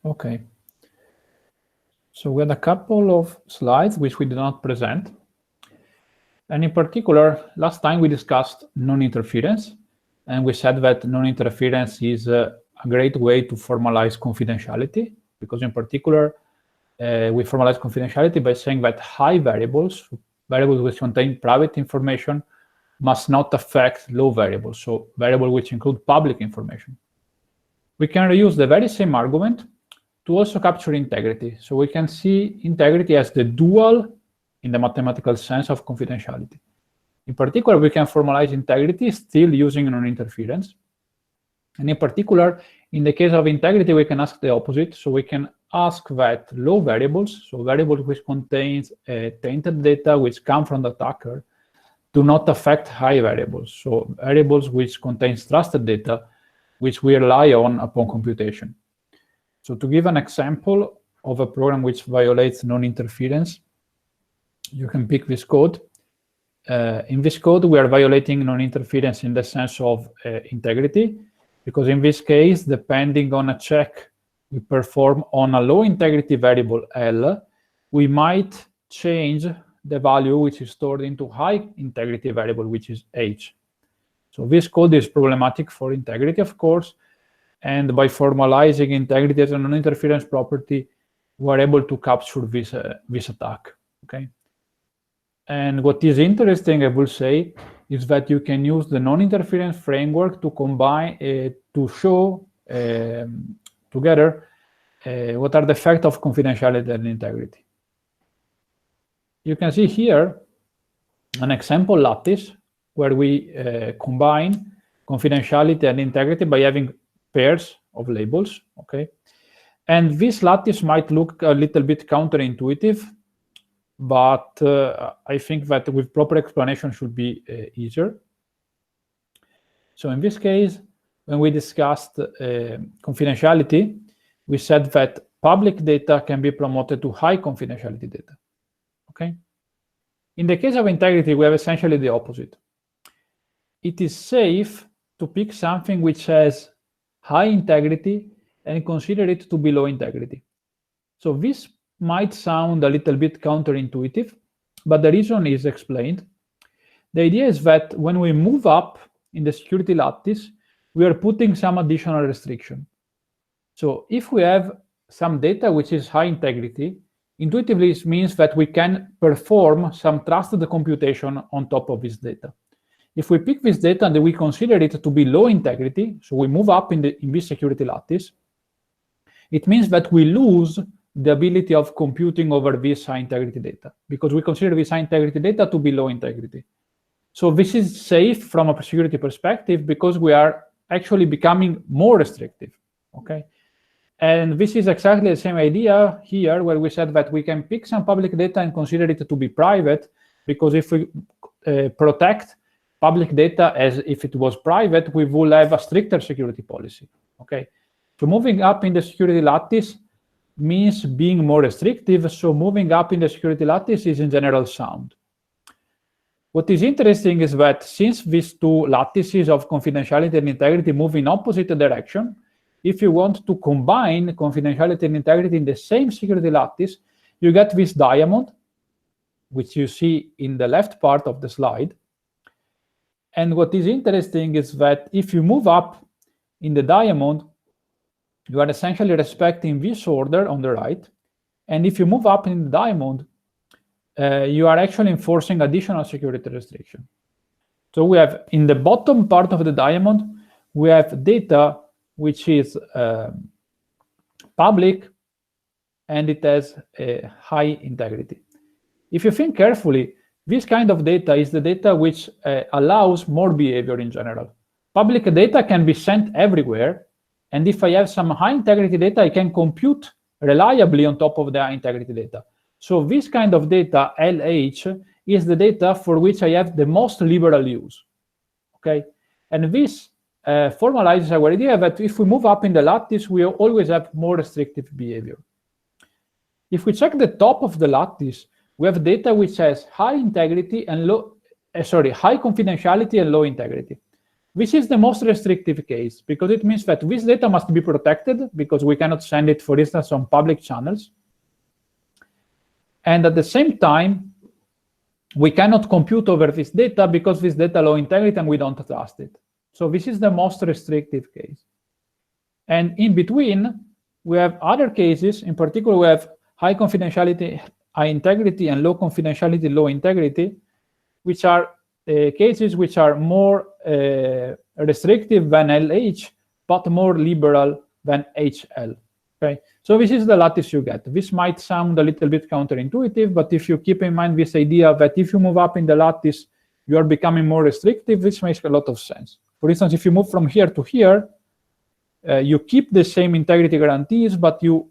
Okay. So we had a couple of slides which we did not present. And in particular, last time we discussed non-interference, and we said that non-interference is a great way to formalize confidentiality, because in particular, we formalize confidentiality by saying that high variables which contain private information, must not affect low variables, so variables which include public information. We can reuse the very same argument to also capture integrity. So we can see integrity as the dual in the mathematical sense of confidentiality. In particular, we can formalize integrity still using non-interference. And in particular, in the case of integrity, we can ask the opposite. So we can ask that low variables, so variables which contains tainted data which come from the attacker, do not affect high variables. So variables which contains trusted data, which we rely on upon computation. So to give an example of a program which violates non-interference, you can pick this code. In this code, we are violating non-interference in the sense of integrity, because in this case, depending on a check we perform on a low integrity variable L, we might change the value which is stored into high integrity variable, which is H. So this code is problematic for integrity, of course, and by formalizing integrity as a non-interference property, we're able to capture this attack, okay? And what is interesting, I will say, is that you can use the non-interference framework to combine, to show together what are the effects of confidentiality and integrity. You can see here an example lattice where we combine confidentiality and integrity by having pairs of labels, okay? And this lattice might look a little bit counterintuitive, but I think that with proper explanation should be easier. So in this case, when we discussed confidentiality, we said that public data can be promoted to high confidentiality data, okay? In the case of integrity, we have essentially the opposite. It is safe to pick something which has high integrity and consider it to be low integrity. So this might sound a little bit counterintuitive, but the reason is explained. The idea is that when we move up in the security lattice, we are putting some additional restriction. So if we have some data which is high integrity, intuitively it means that we can perform some trusted computation on top of this data. If we pick this data and we consider it to be low integrity, so we move up in this security lattice, it means that we lose the ability of computing over this high integrity data, because we consider this high integrity data to be low integrity. So this is safe from a security perspective because we are actually becoming more restrictive, okay? And this is exactly the same idea here, where we said that we can pick some public data and consider it to be private, because if we protect public data as if it was private, we will have a stricter security policy, okay? So moving up in the security lattice means being more restrictive, so moving up in the security lattice is in general sound. What is interesting is that since these two lattices of confidentiality and integrity move in opposite direction, if you want to combine confidentiality and integrity in the same security lattice, you get this diamond, which you see in the left part of the slide. And what is interesting is that if you move up in the diamond, you are essentially respecting this order on the right. And if you move up in the diamond, you are actually enforcing additional security restriction. So we have, in the bottom part of the diamond, we have data which is public, and it has a high integrity. If you think carefully, this kind of data is the data which allows more behavior in general. Public data can be sent everywhere, and if I have some high integrity data, I can compute reliably on top of the high integrity data. So this kind of data, LH, is the data for which I have the most liberal use, okay? And this formalizes our idea that if we move up in the lattice, we always have more restrictive behavior. If we check the top of the lattice, we have data which has high integrity and high confidentiality and low integrity. This is the most restrictive case, because it means that this data must be protected, because we cannot send it, for instance, on public channels. And at the same time, we cannot compute over this data, because this data low integrity and we don't trust it. So this is the most restrictive case. And in between, we have other cases. In particular, we have high confidentiality, high integrity, and low confidentiality, low integrity, which are cases which are more restrictive than LH, but more liberal than HL. Okay, so this is the lattice you get. This might sound a little bit counterintuitive, but if you keep in mind this idea that if you move up in the lattice, you are becoming more restrictive, this makes a lot of sense. For instance, if you move from here to here, you keep the same integrity guarantees, but you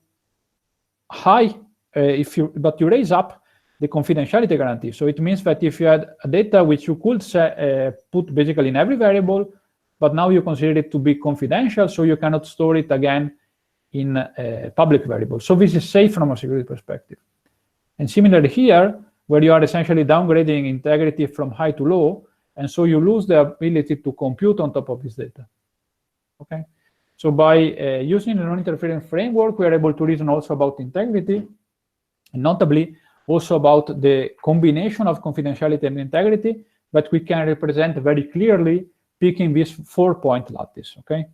raise up the confidentiality guarantee. So it means that if you had a data which you could put basically in every variable, but now you consider it to be confidential, so you cannot store it again in public variables. So this is safe from a security perspective. And similarly here, where you are essentially downgrading integrity from high to low, and so you lose the ability to compute on top of this data. Okay. So by using the non-interference framework, we are able to reason also about integrity, and notably also about the combination of confidentiality and integrity that we can represent very clearly, picking this 4-point lattice. Okay.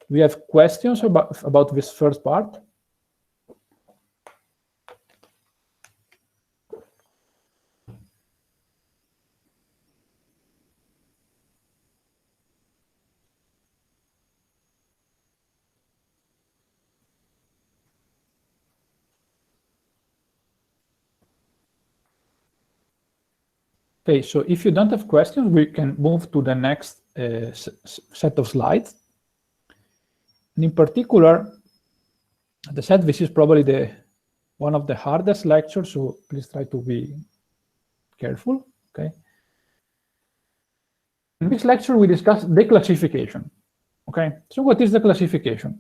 We have questions about this first part. Okay, so if you don't have questions, we can move to the next set of slides. And in particular, as I said, this is probably one of the hardest lectures, so please try to be careful, okay? In this lecture, we discuss declassification, okay? So what is declassification?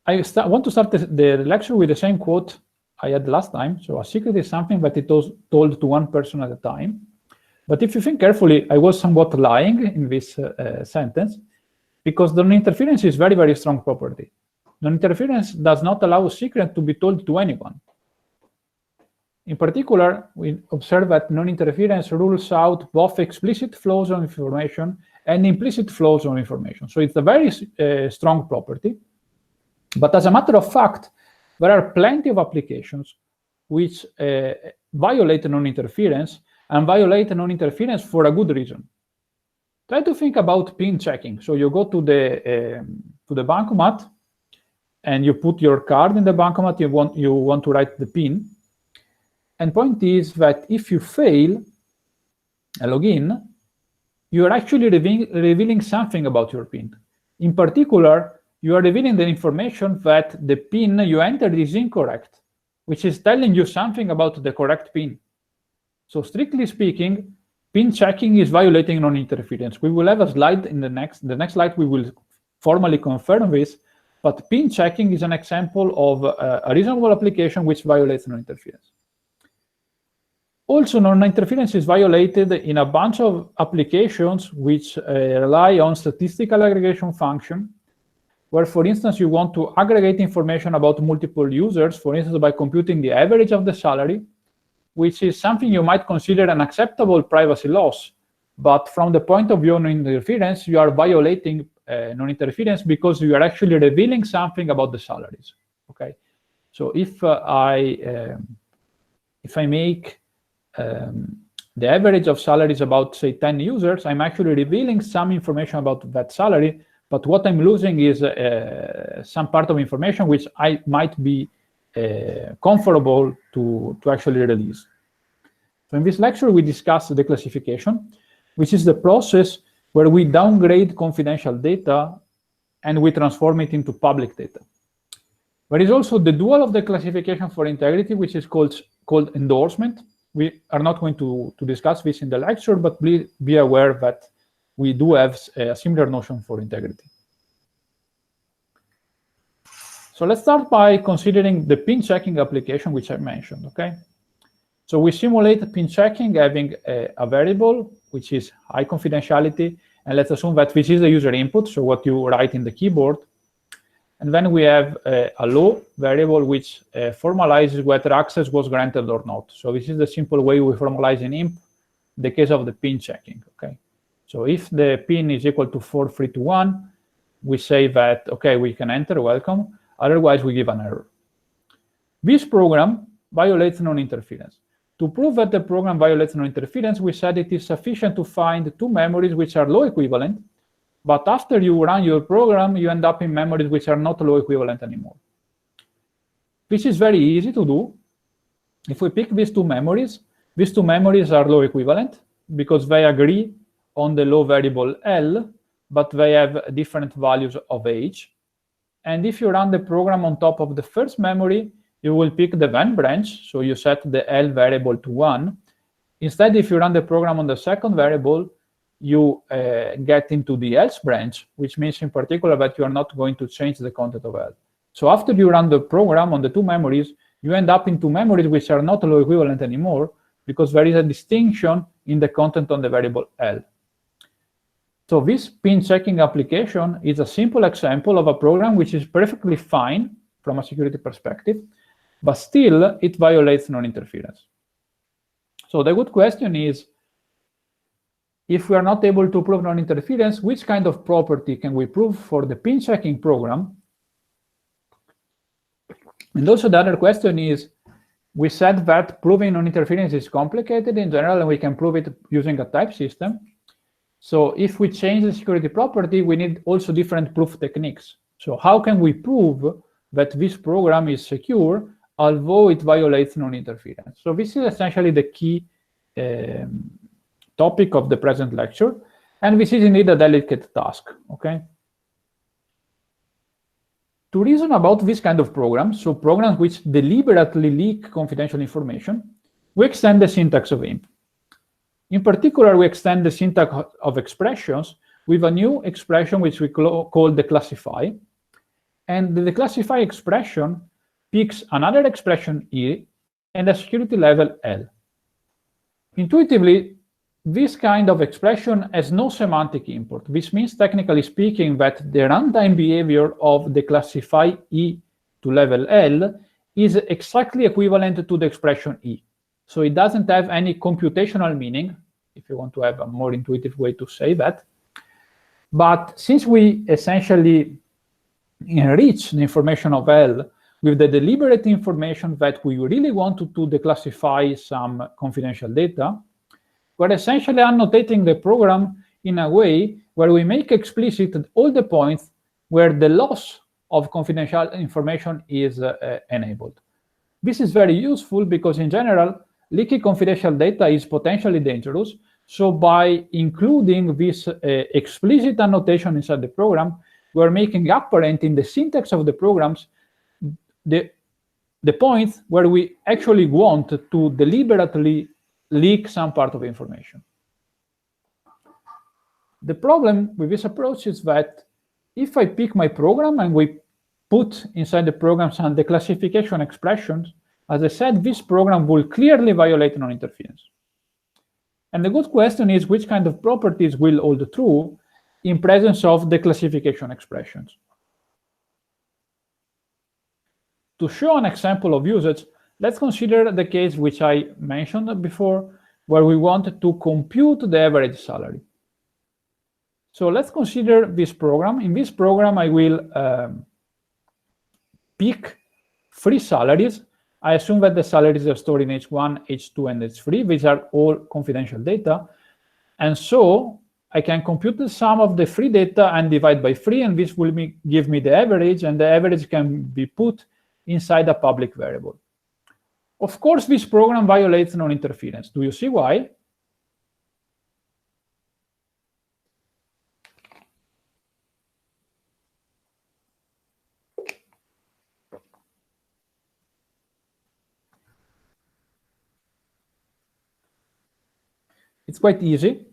I want to start the lecture with the same quote I had last time. So a secret is something that it was told to one person at a time. But if you think carefully, I was somewhat lying in this sentence, because the non-interference is very, very strong property. Non-interference does not allow a secret to be told to anyone. In particular, we observe that non-interference rules out both explicit flows of information and implicit flows of information. So it's a very strong property. But as a matter of fact, there are plenty of applications which violate non-interference, and violate non-interference for a good reason. Try to think about pin checking. So you go to the bankomat, and you put your card in the bankomat. You want to write the pin. And point is that if you fail a login, you are actually revealing something about your pin. In particular, you are revealing the information that the pin you entered is incorrect, which is telling you something about the correct pin. So strictly speaking, pin checking is violating non-interference. We will have a slide in the next slide. We will formally confirm this, but pin checking is an example of a reasonable application which violates non-interference. Also, non-interference is violated in a bunch of applications which rely on statistical aggregation function, where, for instance, you want to aggregate information about multiple users, for instance, by computing the average of the salary, which is something you might consider an acceptable privacy loss. But from the point of view of non-interference, you are violating non-interference because you are actually revealing something about the salaries. Okay, so if I make the average of salaries about, say, 10 users, I'm actually revealing some information about that salary, but what I'm losing is some part of information which I might be comfortable to actually release. So in this lecture, we discuss declassification, which is the process where we downgrade confidential data and we transform it into public data. There is also the dual of declassification for integrity, which is called endorsement. We are not going to discuss this in the lecture, but please be aware that we do have a similar notion for integrity. So let's start by considering the pin checking application, which I mentioned, okay? So we simulate pin checking having a variable which is high confidentiality, and let's assume that this is the user input, so what you write in the keyboard. And then we have a low variable which formalizes whether access was granted or not. So this is the simple way we formalize an imp in the case of the pin checking, okay? So if the pin is equal to 4321, we say that, okay, we can enter, welcome. Otherwise, we give an error. This program violates non-interference. To prove that the program violates non-interference, we said it is sufficient to find two memories which are low equivalent, but after you run your program, you end up in memories which are not low equivalent anymore. This is very easy to do. If we pick these two memories are low equivalent because they agree on the low variable L, but they have different values of age. And if you run the program on top of the first memory, you will pick the then branch, so you set the L variable to 1. Instead, if you run the program on the second variable, you get into the else branch, which means in particular that you are not going to change the content of L. So after you run the program on the two memories, you end up in two memories which are not low equivalent anymore because there is a distinction in the content on the variable L. So this pin checking application is a simple example of a program which is perfectly fine from a security perspective, but still it violates non-interference. So the good question is, if we are not able to prove non-interference, which kind of property can we prove for the pin checking program? And also the other question is, we said that proving non-interference is complicated in general, and we can prove it using a type system. So if we change the security property, we need also different proof techniques. So how can we prove that this program is secure, although it violates non-interference? So this is essentially the key topic of the present lecture, and this is indeed a delicate task, okay? To reason about this kind of programs, so programs which deliberately leak confidential information, we extend the syntax of IMP. In particular, we extend the syntax of expressions with a new expression which we call declassify. And the declassify expression picks another expression E and a security level L. Intuitively, this kind of expression has no semantic import. This means, technically speaking, that the runtime behavior of declassify E to level L is exactly equivalent to the expression E. So it doesn't have any computational meaning, if you want to have a more intuitive way to say that. But since we essentially enrich the information of L with the deliberate information that we really want to declassify some confidential data, we're essentially annotating the program in a way where we make explicit all the points where the loss of confidential information is enabled. This is very useful because, in general, leaky confidential data is potentially dangerous. So by including this explicit annotation inside the program, we're making apparent in the syntax of the programs the points where we actually want to deliberately leak some part of information. The problem with this approach is that if I pick my program and we put inside the program some declassification expressions, as I said, this program will clearly violate non-interference. And the good question is, which kind of properties will hold true in presence of declassification expressions? To show an example of usage, let's consider the case which I mentioned before, where we want to compute the average salary. So let's consider this program. In this program, I will pick 3 salaries. I assume that the salaries are stored in H1, H2, and H3. These are all confidential data. And so I can compute the sum of the 3 data and divide by 3, and this will give me the average, and the average can be put inside a public variable. Of course, this program violates non-interference. Do you see why? It's quite easy.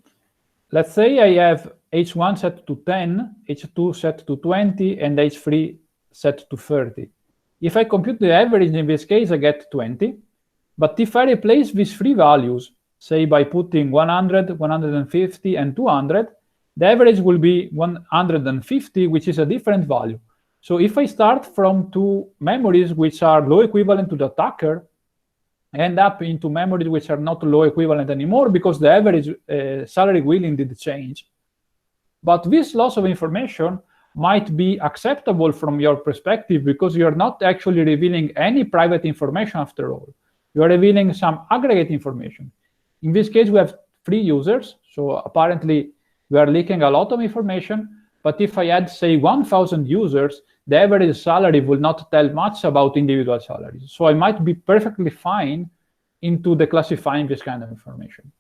Let's say I have H1 set to 10, H2 set to 20, and H3 set to 30. If I compute the average in this case, I get 20. But if I replace these three values, say by putting 100, 150, and 200, the average will be 150, which is a different value. So if I start from two memories which are low equivalent to the attacker, I end up into memories which are not low equivalent anymore because the average salary will indeed change. But this loss of information might be acceptable from your perspective because you're not actually revealing any private information after all. You're revealing some aggregate information. In this case, we have 3 users, so apparently we are leaking a lot of information, but if I had, say, 1,000 users, the average salary will not tell much about individual salaries. So I might be perfectly fine into declassifying this kind of information.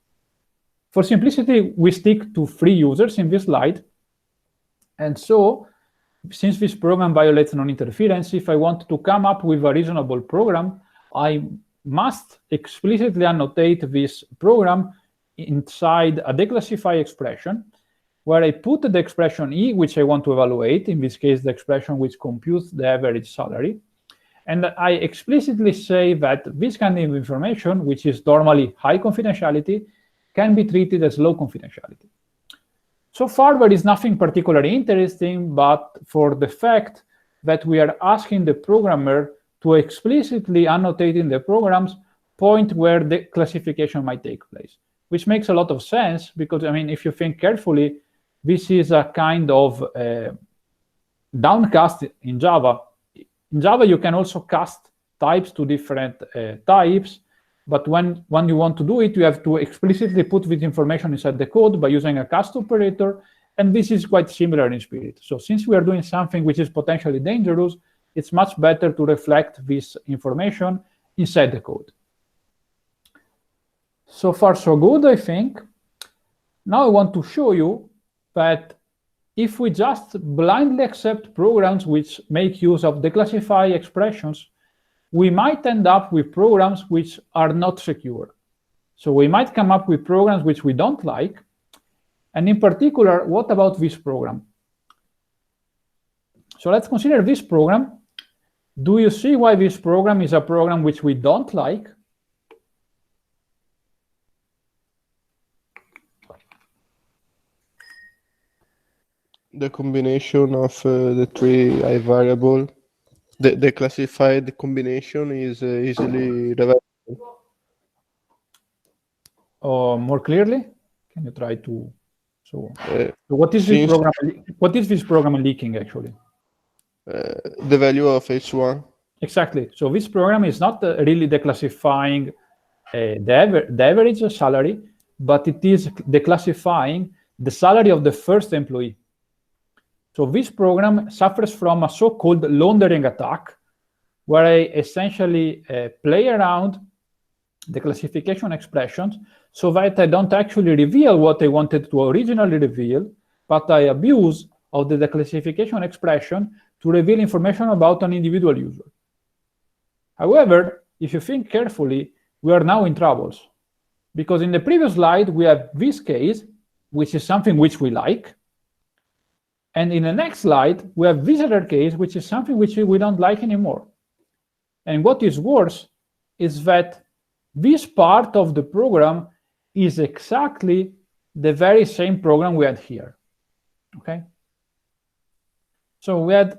For simplicity, we stick to 3 users in this slide. And so, since this program violates non-interference, if I want to come up with a reasonable program, I must explicitly annotate this program inside a declassify expression, where I put the expression E, which I want to evaluate, in this case, the expression which computes the average salary. And I explicitly say that this kind of information, which is normally high confidentiality, can be treated as low confidentiality. So far, there is nothing particularly interesting, but for the fact that we are asking the programmer to explicitly annotate in the programs point where the classification might take place, which makes a lot of sense because, I mean, if you think carefully, this is a kind of downcast in Java. In Java, you can also cast types to different types, but when you want to do it, you have to explicitly put this information inside the code by using a cast operator, and this is quite similar in spirit. So since we are doing something which is potentially dangerous, it's much better to reflect this information inside the code. So far, so good, I think. Now I want to show you that if we just blindly accept programs which make use of declassify expressions, we might end up with programs which are not secure. So we might come up with programs which we don't like. And in particular, what about this program? So let's consider this program. Do you see why this program is a program which we don't like? The combination of the 3 I variable, the classified combination is easily reversible. More clearly, can you try to? So what is this program? What is this program leaking actually? The value of H1. Exactly. So this program is not really declassifying the average salary, but it is declassifying the salary of the first employee. So this program suffers from a so-called laundering attack, where I essentially play around the classification expressions so that I don't actually reveal what I wanted to originally reveal, but I abuse of the declassification expression to reveal information about an individual user. However, if you think carefully, we are now in troubles, because in the previous slide, we have this case, which is something which we like. And in the next slide, we have this other case, which is something which we don't like anymore. And what is worse is that this part of the program is exactly the very same program we had here. Okay. So we have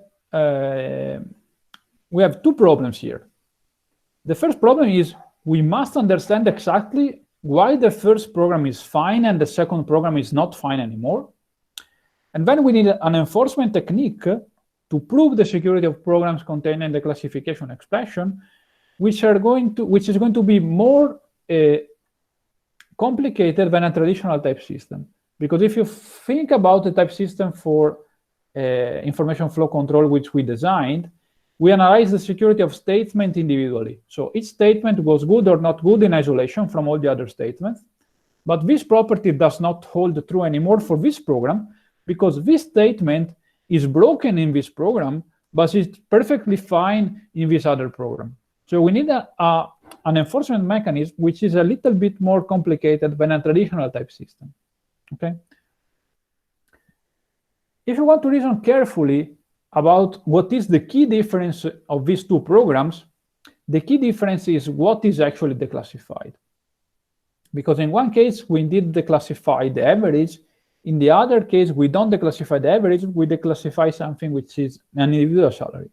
2 problems here. The first problem is we must understand exactly why the first program is fine and the second program is not fine anymore. And then we need an enforcement technique to prove the security of programs containing the classification expression, which is going to be more complicated than a traditional type system. Because if you think about the type system for information flow control, which we designed, we analyze the security of statement individually. So each statement was good or not good in isolation from all the other statements. But this property does not hold true anymore for this program, because this statement is broken in this program, but it's perfectly fine in this other program. So we need an enforcement mechanism which is a little bit more complicated than a traditional type system. Okay. If you want to reason carefully about what is the key difference of these 2 programs, The key difference is what is actually declassified. Because in one case, we indeed declassify the average. In the other case, we don't declassify the average, we declassify something which is an individual salary.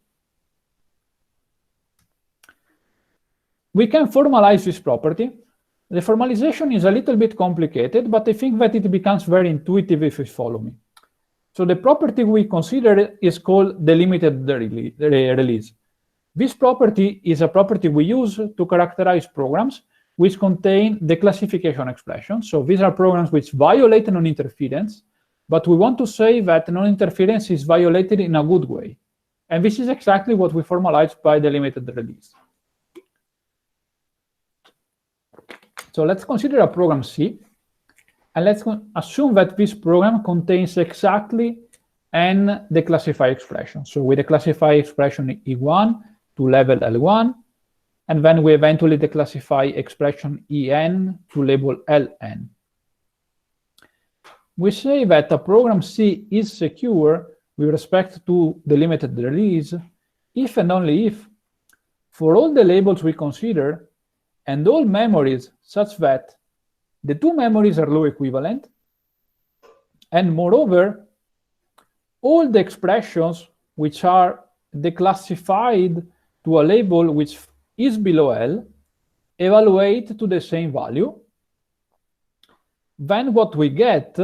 We can formalize this property. The formalization is a little bit complicated, but I think that it becomes very intuitive if you follow me. So the property we consider is called delimited release. This property is a property we use to characterize programs which contain declassification expressions. So these are programs which violate non-interference, but we want to say that non-interference is violated in a good way. And this is exactly what we formalize by delimited release. So let's consider a program C, and let's assume that this program contains exactly n declassified expressions. So we declassify expression E1 to level L1, and then we eventually declassify expression En to label Ln. We say that a program C is secure with respect to delimited release if and only if, for all the labels we consider, and all memories such that the two memories are low equivalent, and moreover, all the expressions which are declassified to a label which is below L evaluate to the same value, then what we get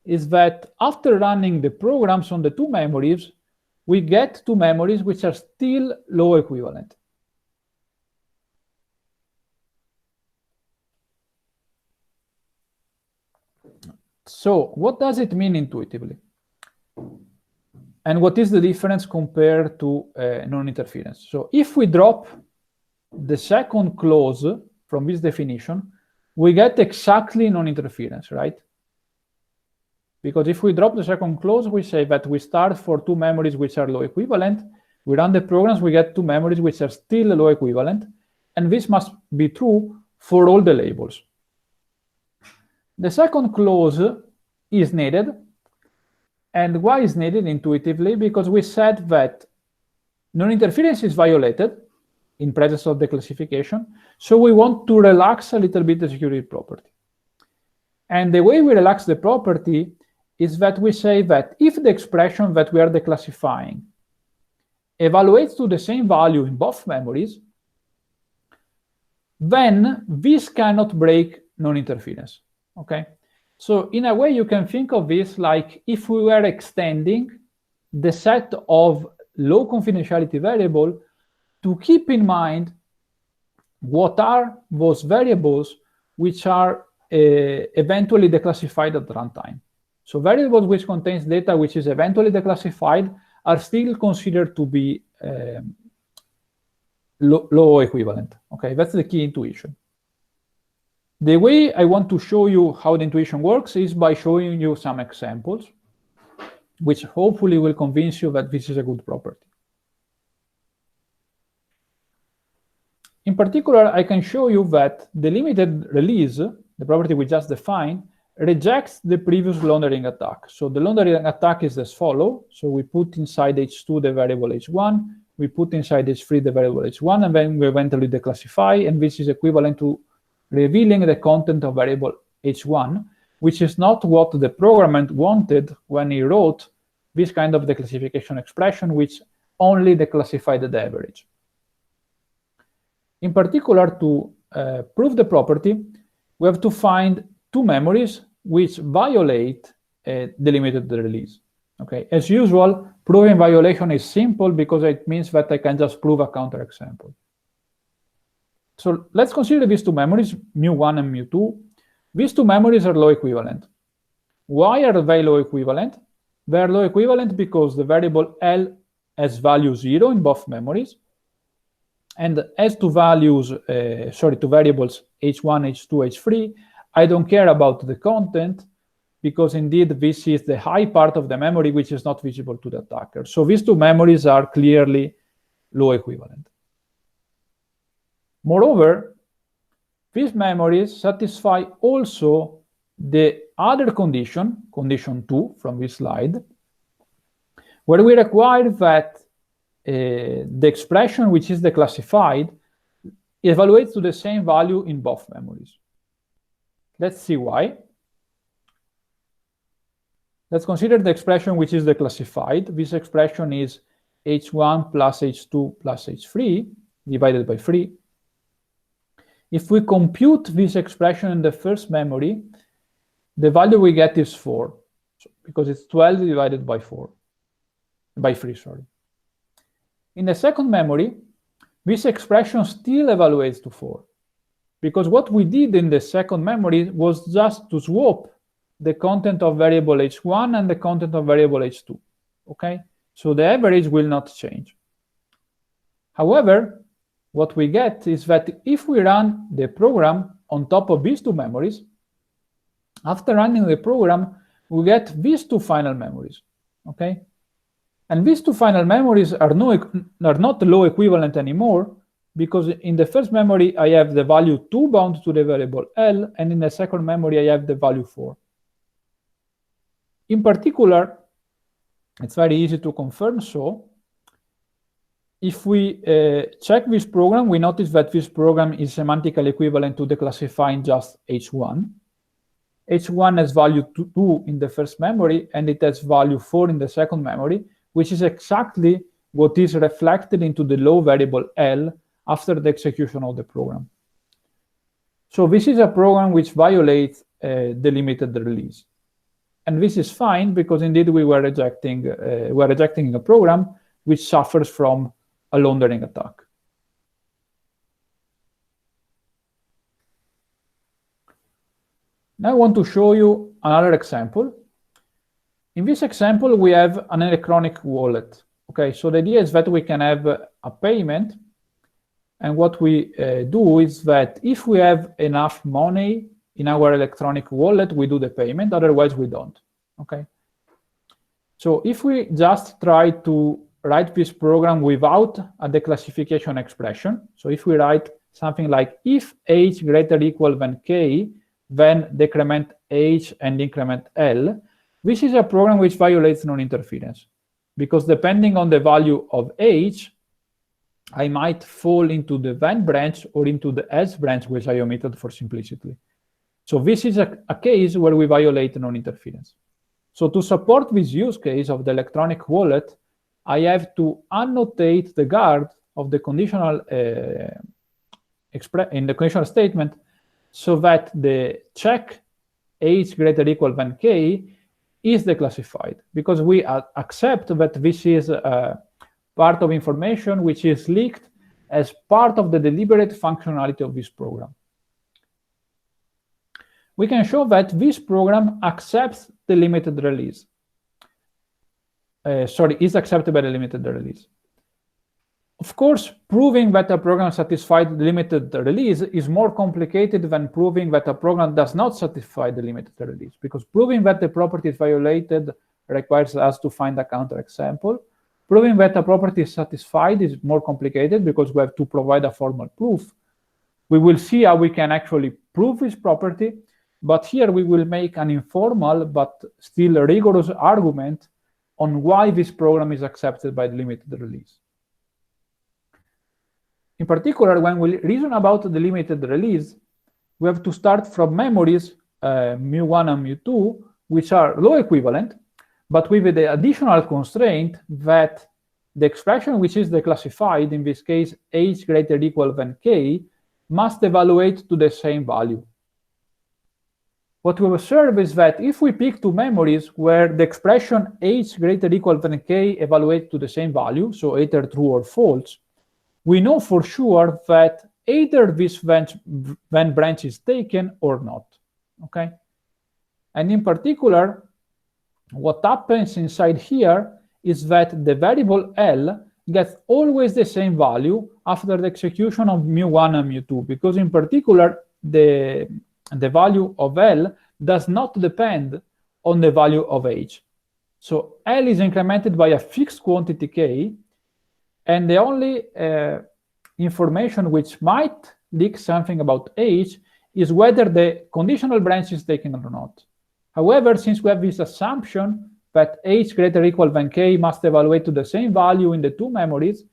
is that after running the programs on the two memories, we get two memories which are still low equivalent. So what does it mean intuitively? And what is the difference compared to non-interference? So if we drop the second clause from this definition, we get exactly non-interference, right? Because if we drop the second clause, we say that we start for two memories which are low equivalent, we run the programs, we get two memories which are still low equivalent, and this must be true for all the labels. The second clause is needed. And why is needed intuitively? Because we said that non-interference is violated in presence of declassification. So we want to relax a little bit the security property. And the way we relax the property is that we say that if the expression that we are declassifying evaluates to the same value in both memories, then this cannot break non-interference. Okay, so in a way you can think of this like if we were extending the set of low confidentiality variable to keep in mind what are those variables which are eventually declassified at runtime. So variables which contains data which is eventually declassified are still considered to be low equivalent. Okay, that's the key intuition. The way I want to show you how the intuition works is by showing you some examples, which hopefully will convince you that this is a good property. In particular, I can show you that the limited release, the property we just defined, rejects the previous laundering attack. So the laundering attack is as follows. So we put inside H2 the variable H1, we put inside H3 the variable H1, and then we eventually declassify, and this is equivalent to revealing the content of variable H1, which is not what the programmer wanted when he wrote this kind of declassification expression, which only declassified the average. In particular, to prove the property, we have to find two memories which violate the limited release. Okay, as usual, proving violation is simple because it means that I can just prove a counterexample. So let's consider these two memories, mu1 and mu2. These two memories are low equivalent. Why are they low equivalent? They are low equivalent because the variable L has value 0 in both memories. And as to values, to variables H1, H2, H3, I don't care about the content because indeed this is the high part of the memory which is not visible to the attacker. So these two memories are clearly low equivalent. Moreover, these memories satisfy also the other condition, condition 2 from this slide, where we require that the expression which is declassified evaluates to the same value in both memories. Let's see why. Let's consider the expression which is declassified. This expression is h1 plus h2 plus h3 divided by 3. If we compute this expression in the first memory, the value we get is 4, because it's 12 divided by 3, sorry. In the second memory, this expression still evaluates to 4, because what we did in the second memory was just to swap the content of variable h1 and the content of variable h2, okay? So the average will not change. However, what we get is that if we run the program on top of these two memories, after running the program, we get these two final memories, okay? And these two final memories are not low equivalent anymore, because in the first memory, I have the value 2 bound to the variable L, and in the second memory, I have the value 4. In particular, it's very easy to confirm so. If we check this program, we notice that this program is semantically equivalent to declassifying just H1. H1 has value 2 in the first memory, and it has value 4 in the second memory, which is exactly what is reflected into the low variable L after the execution of the program. So this is a program which violates the limited release. And this is fine, because indeed we were rejecting a program which suffers from a laundering attack. Now I want to show you another example. In this example, we have an electronic wallet. Okay, so the idea is that we can have a payment, and what we do is that if we have enough money in our electronic wallet, we do the payment, otherwise we don't, okay? So if we just try to write this program without a declassification expression, so if we write something like if h greater or equal than k, then decrement h and increment L, this is a program which violates non-interference, because depending on the value of h, I might fall into the then branch or into the else branch, which I omitted for simplicity. So this is a case where we violate non-interference. So to support this use case of the electronic wallet, I have to annotate the guard of the conditional in the conditional statement, so that the check h greater or equal than k is declassified, because we accept that this is part of information which is leaked as part of the deliberate functionality of this program. We can show that this program accepts the limited release. Is accepted by the limited release. Of course, proving that a program satisfies the limited release is more complicated than proving that a program does not satisfy the limited release, because proving that the property is violated requires us to find a counterexample. Proving that a property is satisfied is more complicated, because we have to provide a formal proof. We will see how we can actually prove this property, but here we will make an informal but still rigorous argument on why this program is accepted by the limited release. In particular, when we reason about the limited release, we have to start from memories mu1 and mu2, which are low equivalent, but with the additional constraint that the expression which is declassified, in this case h greater or equal than k, must evaluate to the same value. What we observe is that if we pick two memories where the expression h greater or equal than k evaluates to the same value, so either true or false, we know for sure that either this then branch is taken or not, okay? And in particular, what happens inside here is that the variable L gets always the same value after the execution of mu1 and mu2, because in particular, the value of L does not depend on the value of h. So L is incremented by a fixed quantity k, and the only information which might leak something about h is whether the conditional branch is taken or not. However, since we have this assumption that h greater or equal than k must evaluate to the same value in the two memories,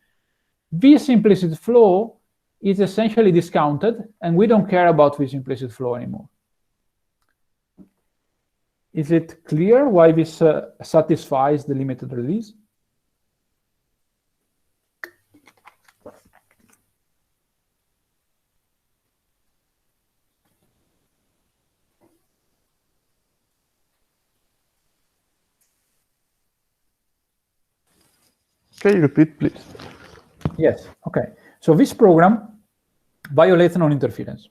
this implicit flow is essentially discounted, and we don't care about this implicit flow anymore. Is it clear why this satisfies the limited release? Can you repeat, please? Yes, okay. So this program violates non-interference.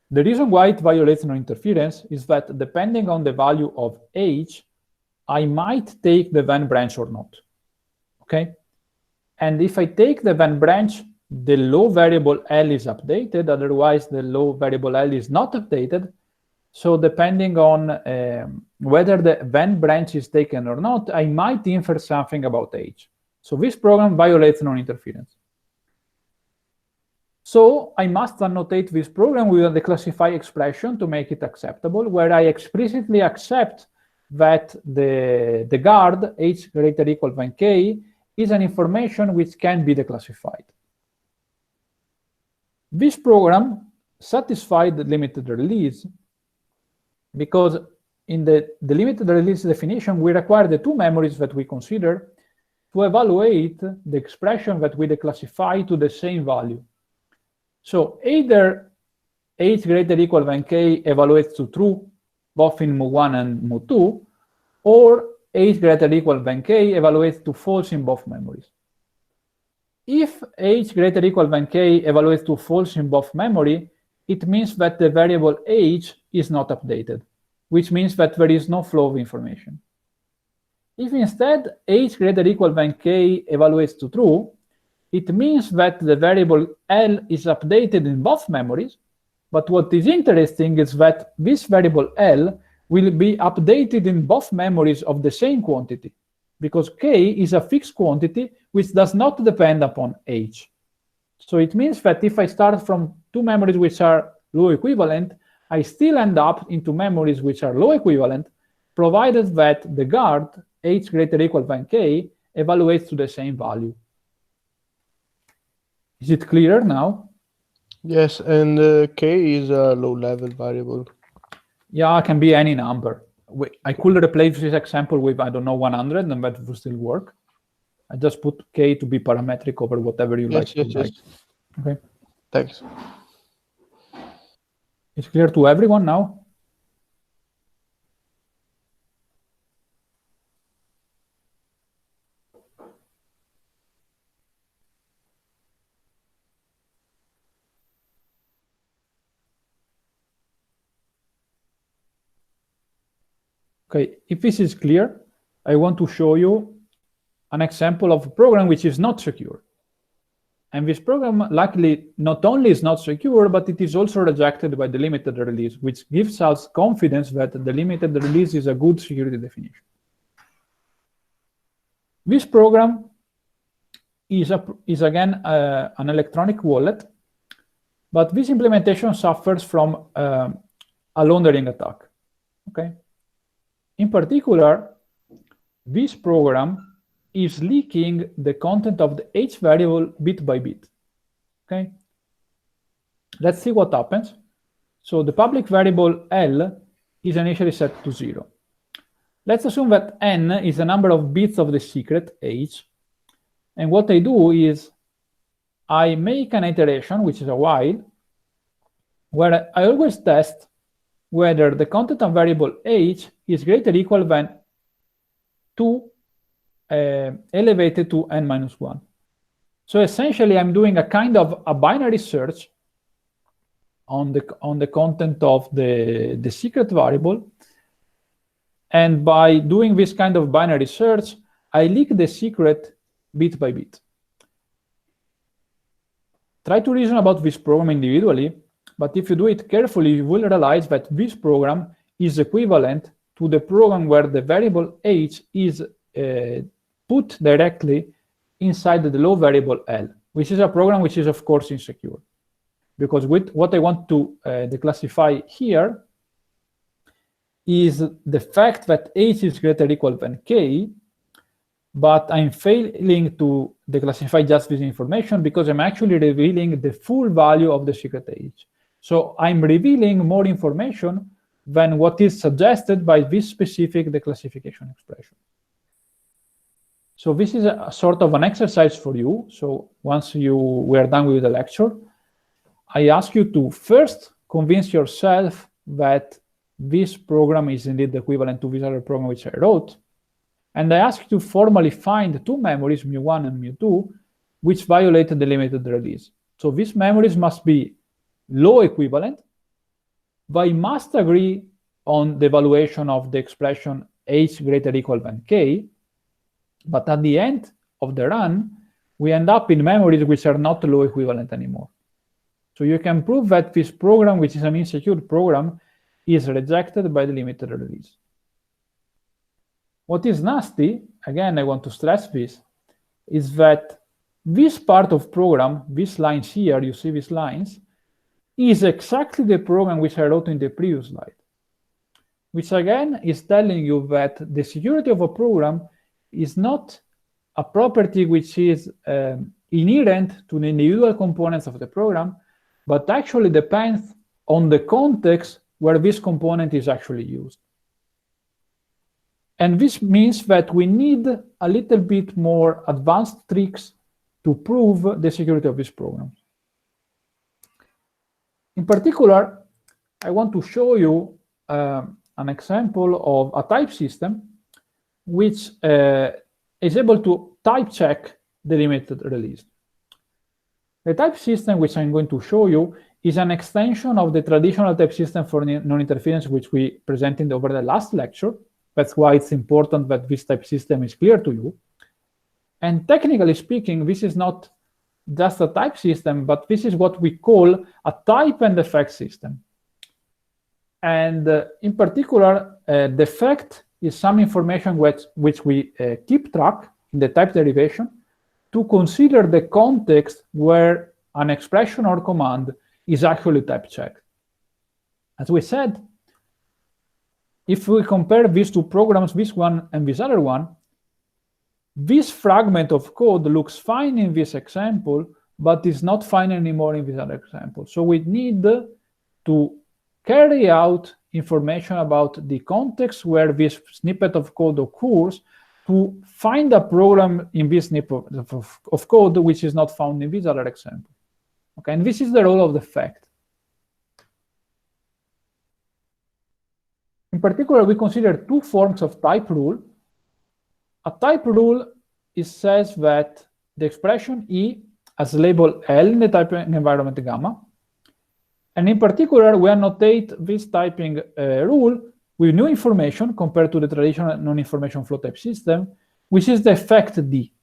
The reason why it violates non-interference is that depending on the value of h, I might take the then branch or not, okay? And if I take the then branch, the low variable L is updated, otherwise the low variable L is not updated. So depending on whether the then branch is taken or not, I might infer something about h. So this program violates non-interference. So I must annotate this program with a declassify expression to make it acceptable, where I explicitly accept that the guard h greater equal than k is an information which can be declassified. This program satisfied the limited release because in the limited release definition, we require the two memories that we consider to evaluate the expression that we declassify to the same value. So either h greater equal than k evaluates to true, both in mu1 and mu2, or h greater equal than k evaluates to false in both memories. If h greater equal than k evaluates to false in both memory, it means that the variable h is not updated, which means that there is no flow of information. If instead h greater equal than k evaluates to true, it means that the variable L is updated in both memories, but what is interesting is that this variable L will be updated in both memories of the same quantity, because k is a fixed quantity which does not depend upon h. So it means that if I start from two memories which are low equivalent, I still end up into memories which are low equivalent, provided that the guard h greater equal than k evaluates to the same value. Is it clear now? Yes, and k is a low-level variable. Yeah, it can be any number. I could replace this example with, I don't know, 100, and that would still work. I just put k to be parametric over whatever you like to write. Okay. Thanks. It's clear to everyone now? Okay, if this is clear, I want to show you an example of a program which is not secure. And this program, luckily, not only is not secure, but it is also rejected by the limited release, which gives us confidence that the limited release is a good security definition. This program is again an electronic wallet, but this implementation suffers from a laundering attack. Okay. In particular, this program is leaking the content of the h variable bit by bit. Okay. Let's see what happens. So the public variable L is initially set to 0. Let's assume that n is the number of bits of the secret h. And what I do is I make an iteration, which is a while, where I always test whether the content of variable h is greater or equal than 2 elevated to n minus 1. So essentially, I'm doing a kind of a binary search on the content of the secret variable. And by doing this kind of binary search, I leak the secret bit by bit. Try to reason about this program individually, but if you do it carefully, you will realize that this program is equivalent to the program where the variable h is put directly inside the low variable L, which is a program which is, of course, insecure. Because with what I want to declassify here is the fact that h is greater or equal than k, but I'm failing to declassify just this information because I'm actually revealing the full value of the secret age. So I'm revealing more information than what is suggested by this specific declassification expression. So this is a sort of an exercise for you. So once we are done with the lecture, I ask you to first convince yourself that this program is indeed equivalent to this other program which I wrote. And I ask you to formally find two memories, mu1 and mu2, which violate the limited release. So these memories must be low equivalent. They must agree on the evaluation of the expression h greater or equal than k. But at the end of the run, we end up in memories which are not low equivalent anymore. So you can prove that this program, which is an insecure program, is rejected by the limited release. What is nasty, again, I want to stress this, is that this part of program, these lines here, you see these lines, is exactly the program which I wrote in the previous slide, which again is telling you that the security of a program is not a property which is inherent to the individual components of the program, but actually depends on the context where this component is actually used. And this means that we need a little bit more advanced tricks to prove the security of this program. In particular, I want to show you an example of a type system which is able to type check the limited release. The type system which I'm going to show you is an extension of the traditional type system for non-interference which we presented over the last lecture. That's why it's important that this type system is clear to you. And technically speaking, this is not just a type system, but this is what we call a type and effect system. And in particular, the effect is some information which we keep track in the type derivation to consider the context where an expression or command is actually type checked. As we said, if we compare these two programs, this one and this other one, this fragment of code looks fine in this example, but is not fine anymore in this other example. So we need to carry out information about the context where this snippet of code occurs to find a program in this snippet of code which is not found in this other example. Okay, and this is the role of the effect. In particular, we consider two forms of type rule. A type rule says that the expression E has label L in the typing environment gamma. And in particular, we annotate this typing rule with new information compared to the traditional non-information flow type system, which is the effect D,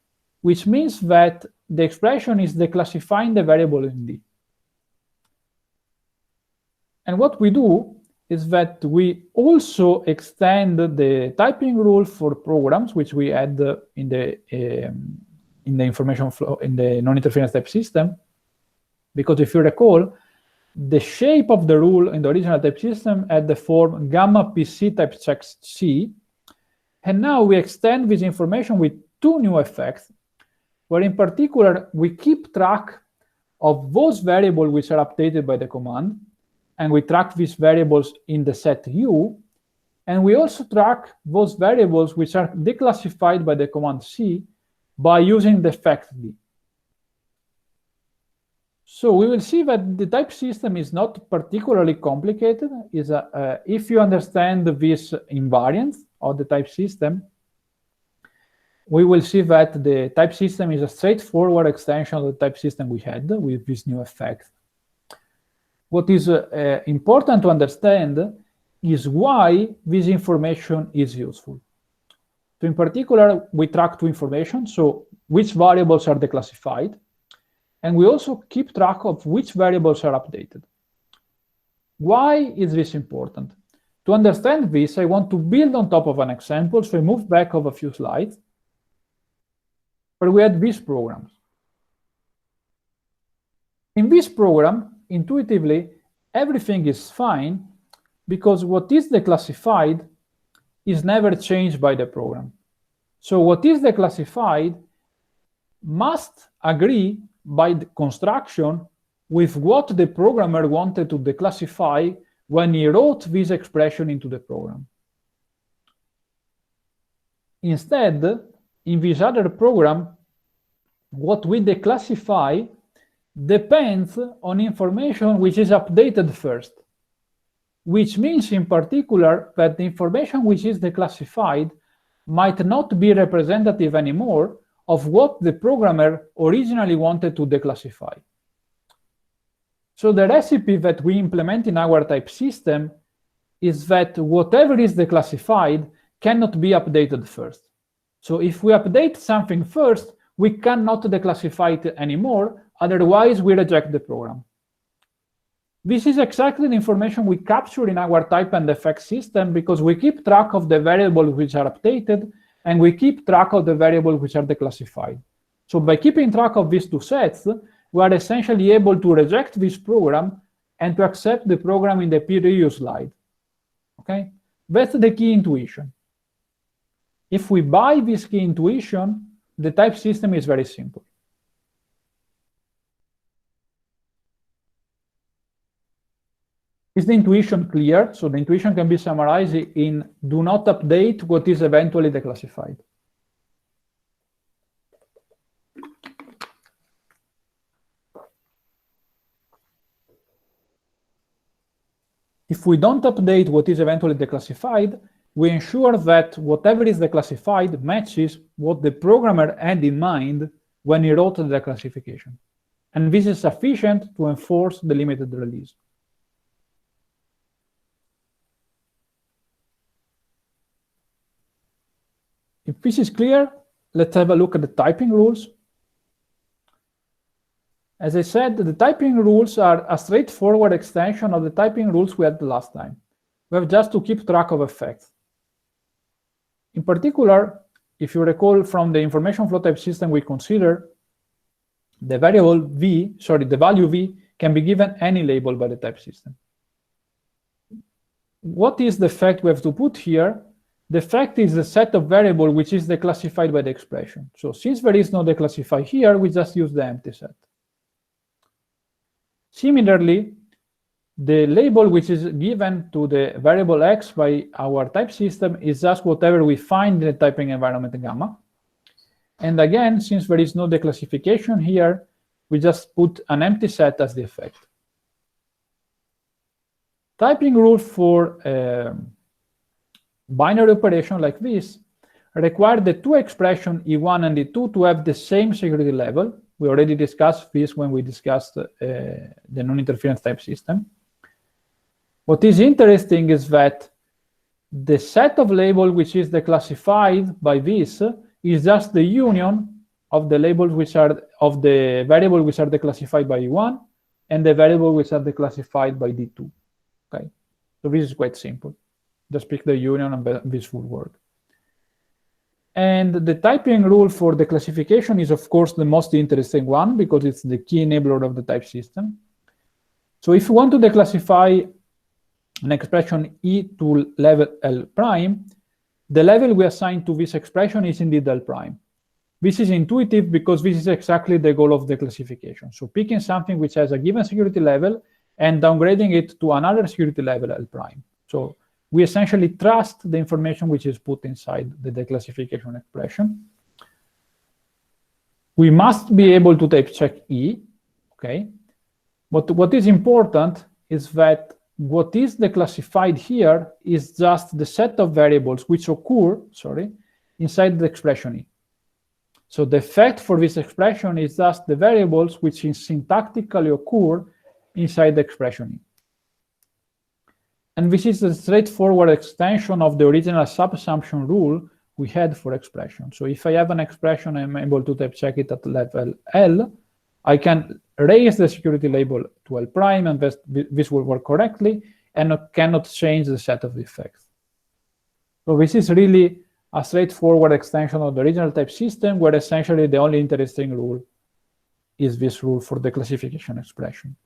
which means that the expression is declassifying the variable in D. And what we do is that we also extend the typing rule for programs, which we add in the information flow in the non-interference type system, because if you recall, the shape of the rule in the original type system had the form gamma PC type checks C, and now we extend this information with two new effects, where in particular we keep track of those variables which are updated by the command, and we track these variables in the set U, and we also track those variables which are declassified by the command C by using the effect D. So we will see that the type system is not particularly complicated. If you understand this invariance of the type system, we will see that the type system is a straightforward extension of the type system we had with this new effect. What is important to understand is why this information is useful. So in particular, we track two information, so which variables are declassified, and we also keep track of which variables are updated. Why is this important? To understand this, I want to build on top of an example, so I move back of a few slides, where we had these programs. In this program, intuitively, everything is fine because what is declassified is never changed by the program. So what is declassified must agree by the construction with what the programmer wanted to declassify when he wrote this expression into the program. Instead, in this other program, what we declassify depends on information which is updated first, which means in particular that the information which is declassified might not be representative anymore of what the programmer originally wanted to declassify. So the recipe that we implement in our type system is that whatever is declassified cannot be updated first. So if we update something first, we cannot declassify it anymore, otherwise we reject the program. This is exactly the information we capture in our type and effect system because we keep track of the variables which are updated and we keep track of the variables which are declassified. So by keeping track of these two sets, we are essentially able to reject this program and to accept the program in the previous slide. Okay, that's the key intuition. If we buy this key intuition, the type system is very simple. Is the intuition clear? So the intuition can be summarized in do not update what is eventually declassified. If we don't update what is eventually declassified, we ensure that whatever is declassified matches what the programmer had in mind when he wrote the declassification. And this is sufficient to enforce the limited release. If this is clear, let's have a look at the typing rules. As I said, the typing rules are a straightforward extension of the typing rules we had the last time. We have just to keep track of effects. In particular, if you recall from the information flow type system we consider, the value v can be given any label by the type system. What is the effect we have to put here? The effect is the set of variables which is declassified by the expression. So since there is no declassify here, we just use the empty set. Similarly, the label which is given to the variable x by our type system is just whatever we find in the typing environment gamma. And again, since there is no declassification here, we just put an empty set as the effect. Typing rule for binary operation like this require the two expressions E1 and E2 to have the same security level. We already discussed this when we discussed the non-interference type system. What is interesting is that the set of labels which is declassified by this is just the union of the labels which are of the variable which are declassified by E1 and the variable which are declassified by D2. Okay, so this is quite simple. Just pick the union and this will work. And the typing rule for declassification is, of course, the most interesting one because it's the key enabler of the type system. So if you want to declassify an expression E to level L prime, the level we assign to this expression is indeed L prime. This is intuitive because this is exactly the goal of declassification. So picking something which has a given security level and downgrading it to another security level L prime. So we essentially trust the information which is put inside the declassification expression. We must be able to type check E, okay? But what is important is that what is declassified here is just the set of variables which occur, inside the expression E. So the effect for this expression is just the variables which syntactically occur inside the expression E. And this is a straightforward extension of the original subassumption rule we had for expression. So if I have an expression, I'm able to type check it at level L, I can raise the security label to L prime, and this will work correctly, and cannot change the set of the effects. So this is really a straightforward extension of the original type system, where essentially the only interesting rule is this rule for the classification expression.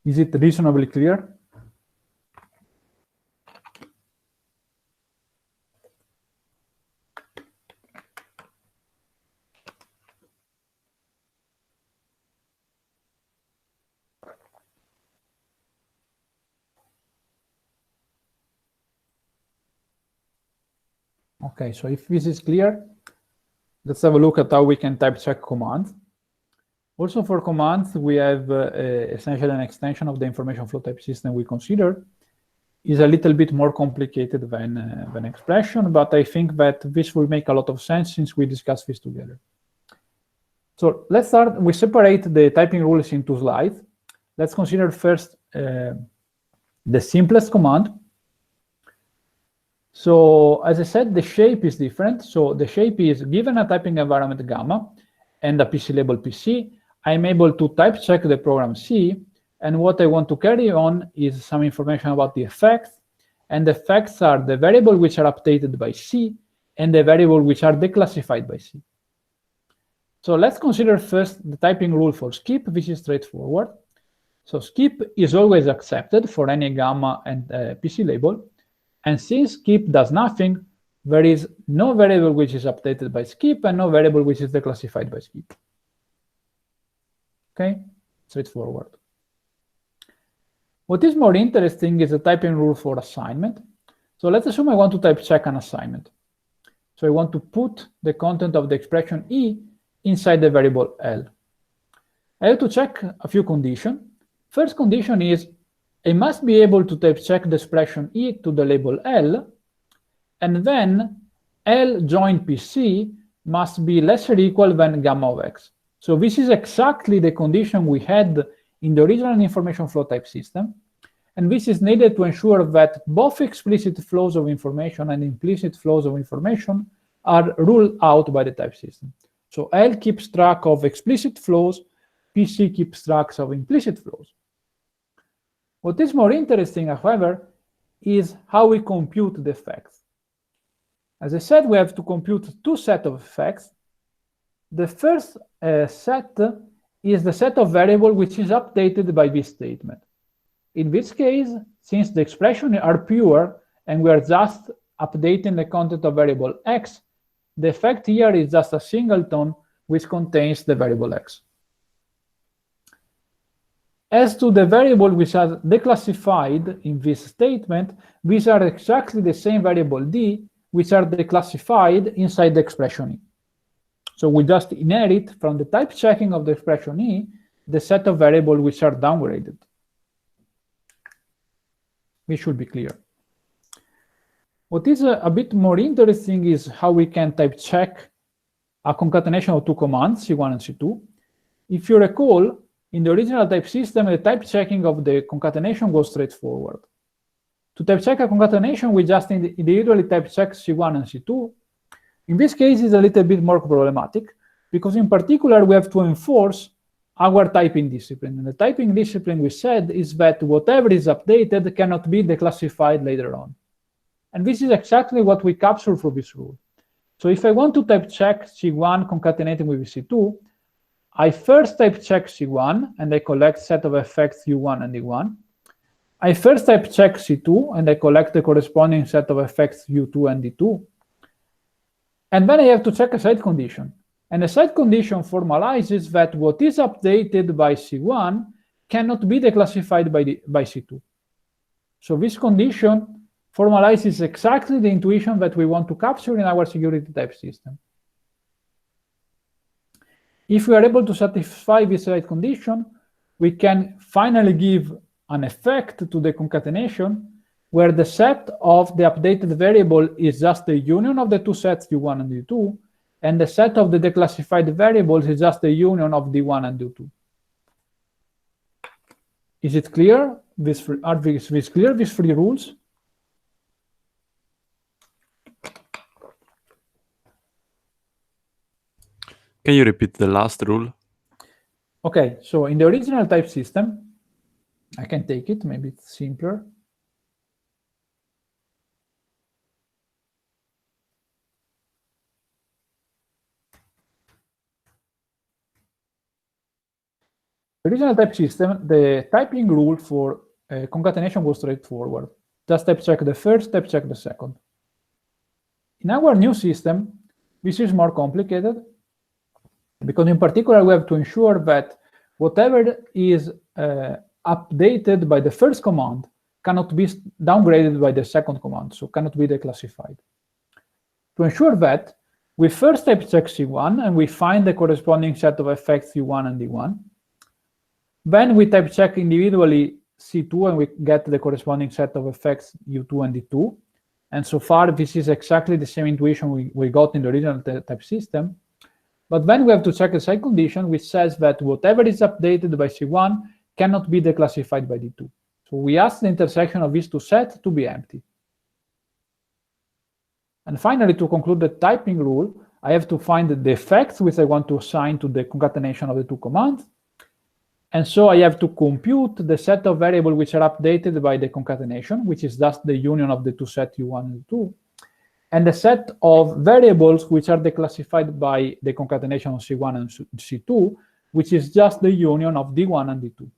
Is it reasonably clear? Okay, so if this is clear, let's have a look at how we can type check commands. Also for commands, we have essentially an extension of the information flow type system we consider. Is a little bit more complicated than expression, but I think that this will make a lot of sense since we discussed this together. So let's start, we separate the typing rules into slides. Let's consider first the simplest command. So as I said, the shape is different. So the shape is given a typing environment gamma and a PC label PC, I'm able to type check the program C, and what I want to carry on is some information about the effects, and the effects are the variable which are updated by C and the variable which are declassified by C. So let's consider first the typing rule for skip, which is straightforward. So skip is always accepted for any gamma and PC label, and since skip does nothing, there is no variable which is updated by skip and no variable which is declassified by skip. Okay, straightforward. What is more interesting is the typing rule for assignment. So let's assume I want to type check an assignment. So I want to put the content of the expression E inside the variable L. I have to check a few conditions. First condition is I must be able to type check the expression E to the label L, and then L join PC must be less or equal than gamma of X. So this is exactly the condition we had in the original information flow type system, and this is needed to ensure that both explicit flows of information and implicit flows of information are ruled out by the type system. So L keeps track of explicit flows, PC keeps track of implicit flows. What is more interesting, however, is how we compute the effects. As I said, we have to compute two sets of effects. The first set is the set of variables which is updated by this statement. In this case, since the expressions are pure and we are just updating the content of variable X, the effect here is just a singleton which contains the variable X. As to the variable which are declassified in this statement, these are exactly the same variable D which are declassified inside the expression E. So we just inherit from the type checking of the expression E the set of variables which are downgraded. This should be clear. What is a bit more interesting is how we can type check a concatenation of two commands, C1 and C2. If you recall, in the original type system, the type checking of the concatenation was straightforward. To type check a concatenation, we just individually type check C1 and C2. In this case, it's a little bit more problematic, because in particular, we have to enforce our typing discipline. And the typing discipline we said is that whatever is updated cannot be declassified later on. And this is exactly what we capture through this rule. So if I want to type check C1 concatenating with C2, I first type check C1, and I collect set of effects U1 and D1. I first type check C2, and I collect the corresponding set of effects U2 and D2. And then I have to check a side condition. And the side condition formalizes that what is updated by C1 cannot be declassified by C2. So this condition formalizes exactly the intuition that we want to capture in our security type system. If we are able to satisfy this right condition, we can finally give an effect to the concatenation where the set of the updated variable is just the union of the two sets U1 and D2, and the set of the declassified variables is just the union of D1 and D2. Is it clear? Are these clear, these three rules? Can you repeat the last rule? Okay, so in the original type system, I can take it, maybe it's simpler. The original type system, the typing rule for concatenation was straightforward. Just type check the first, type check the second. In our new system, this is more complicated, because in particular, we have to ensure that whatever is updated by the first command cannot be downgraded by the second command, so cannot be declassified. To ensure that, we first type check C1 and we find the corresponding set of effects U1 and D1. Then we type check individually C2 and we get the corresponding set of effects U2 and D2. And so far, this is exactly the same intuition we got in the original type system. But then we have to check a side condition which says that whatever is updated by C1 cannot be declassified by D2. So we ask the intersection of these two sets to be empty. And finally, to conclude the typing rule, I have to find the effects which I want to assign to the concatenation of the two commands. And so I have to compute the set of variables which are updated by the concatenation, which is just the union of the two sets U1 and U2, and the set of variables which are declassified by the concatenation of C1 and C2, which is just the union of D1 and D2.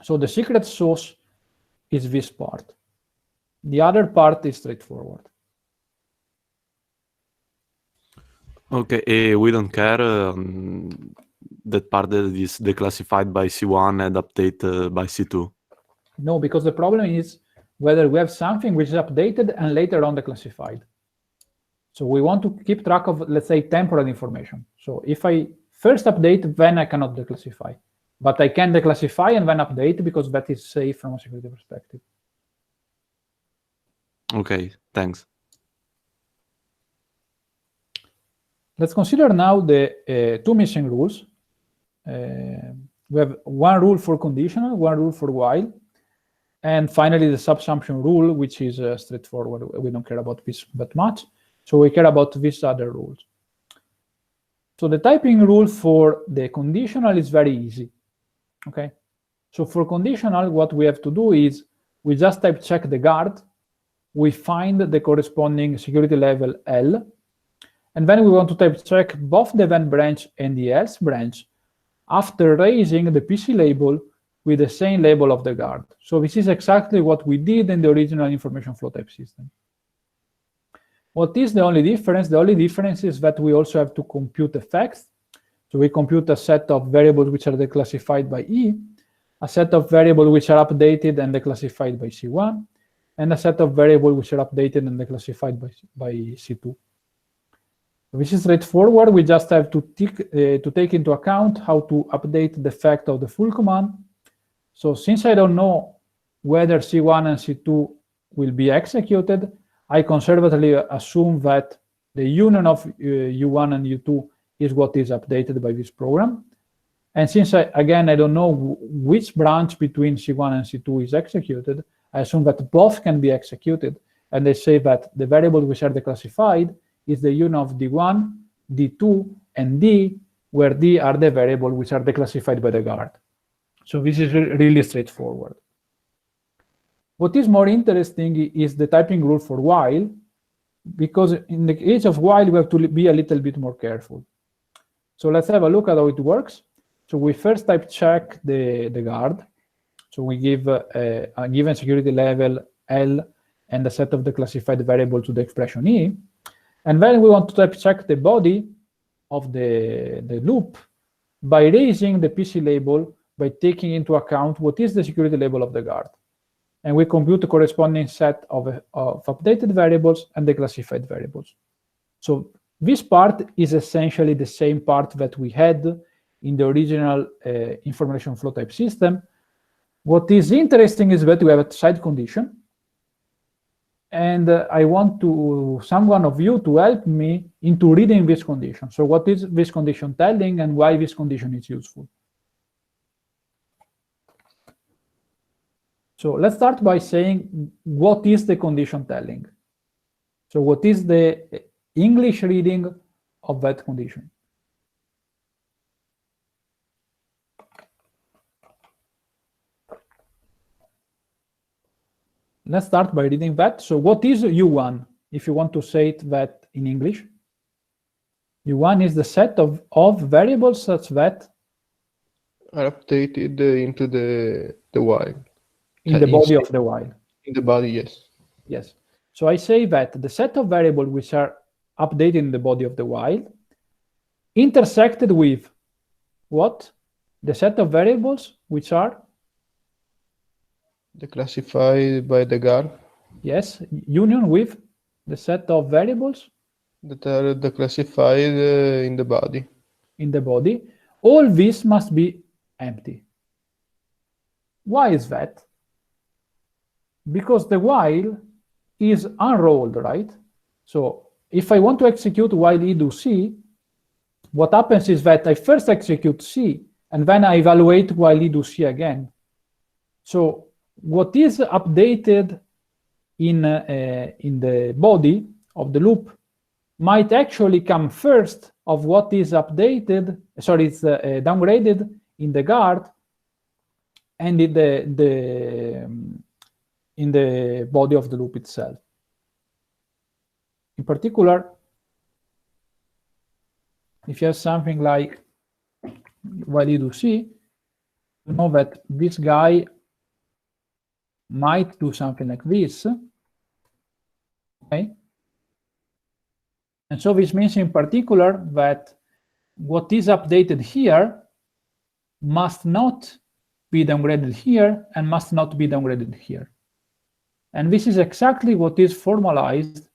So the secret sauce is this part. The other part is straightforward. Okay, we don't care that part that is declassified by C1 and updated by C2. No, because the problem is whether we have something which is updated and later on declassified. So we want to keep track of, let's say, temporal information. So if I first update, then I cannot declassify. But I can declassify and then update because that is safe from a security perspective. Okay, thanks. Let's consider now the two missing rules. We have one rule for conditional, one rule for while, and finally the subsumption rule, which is straightforward. We don't care about this that much, so we care about these other rules. So the typing rule for the conditional is very easy. Okay, so for conditional, what we have to do is we just type check the guard, we find the corresponding security level L, and then we want to type check both the then branch and the else branch after raising the PC label with the same label of the guard. So this is exactly what we did in the original information flow type system. What is the only difference? The only difference is that we also have to compute effects. So we compute a set of variables which are declassified by E, a set of variables which are updated and declassified by C1, and a set of variables which are updated and declassified by C2. This is straightforward. We just have to take into account how to update the effect of the full command. So since I don't know whether C1 and C2 will be executed, I conservatively assume that the union of U1 and U2 is what is updated by this program. And since, again, I don't know which branch between C1 and C2 is executed, I assume that both can be executed. And they say that the variable which are declassified is the union of D1, D2, and D, where D are the variables which are declassified by the guard. So this is really straightforward. What is more interesting is the typing rule for while, because in the case of while, we have to be a little bit more careful. So let's have a look at how it works. So we first type check the guard. So we give a given security level L and a set of declassified variables to the expression E. And then we want to type check the body of the loop by raising the PC label by taking into account what is the security label of the guard. And we compute the corresponding set of updated variables and declassified variables. So this part is essentially the same part that we had in the original information flow type system. What is interesting is that we have a side condition. And I want someone of you to help me into reading this condition. So what is this condition telling and why this condition is useful? So let's start by saying, what is the condition telling? So what is the English reading of that condition? Let's start by reading that. So what is U1, if you want to say it that in English? U1 is the set of variables such that are updated into the while. In the body of the while. In the body, yes. Yes. So I say that the set of variables which are updated in the body of the while intersected with what? The set of variables which are Declassified by the guard. Yes, union with the set of variables that are declassified in the body. in the body, all this must be empty. Why is that? Because the while is unrolled, right? So if I want to execute while I do C, what happens is that I first execute C, and then I evaluate while I do C again. So what is updated in the body of the loop might actually come first of what is updated, sorry, it's downgraded in the guard and in the body of the loop itself. In particular, if you have something like while you do C, you know that this guy might do something like this, okay? And so this means in particular that what is updated here must not be downgraded here and must not be downgraded here. And this is exactly what is formalized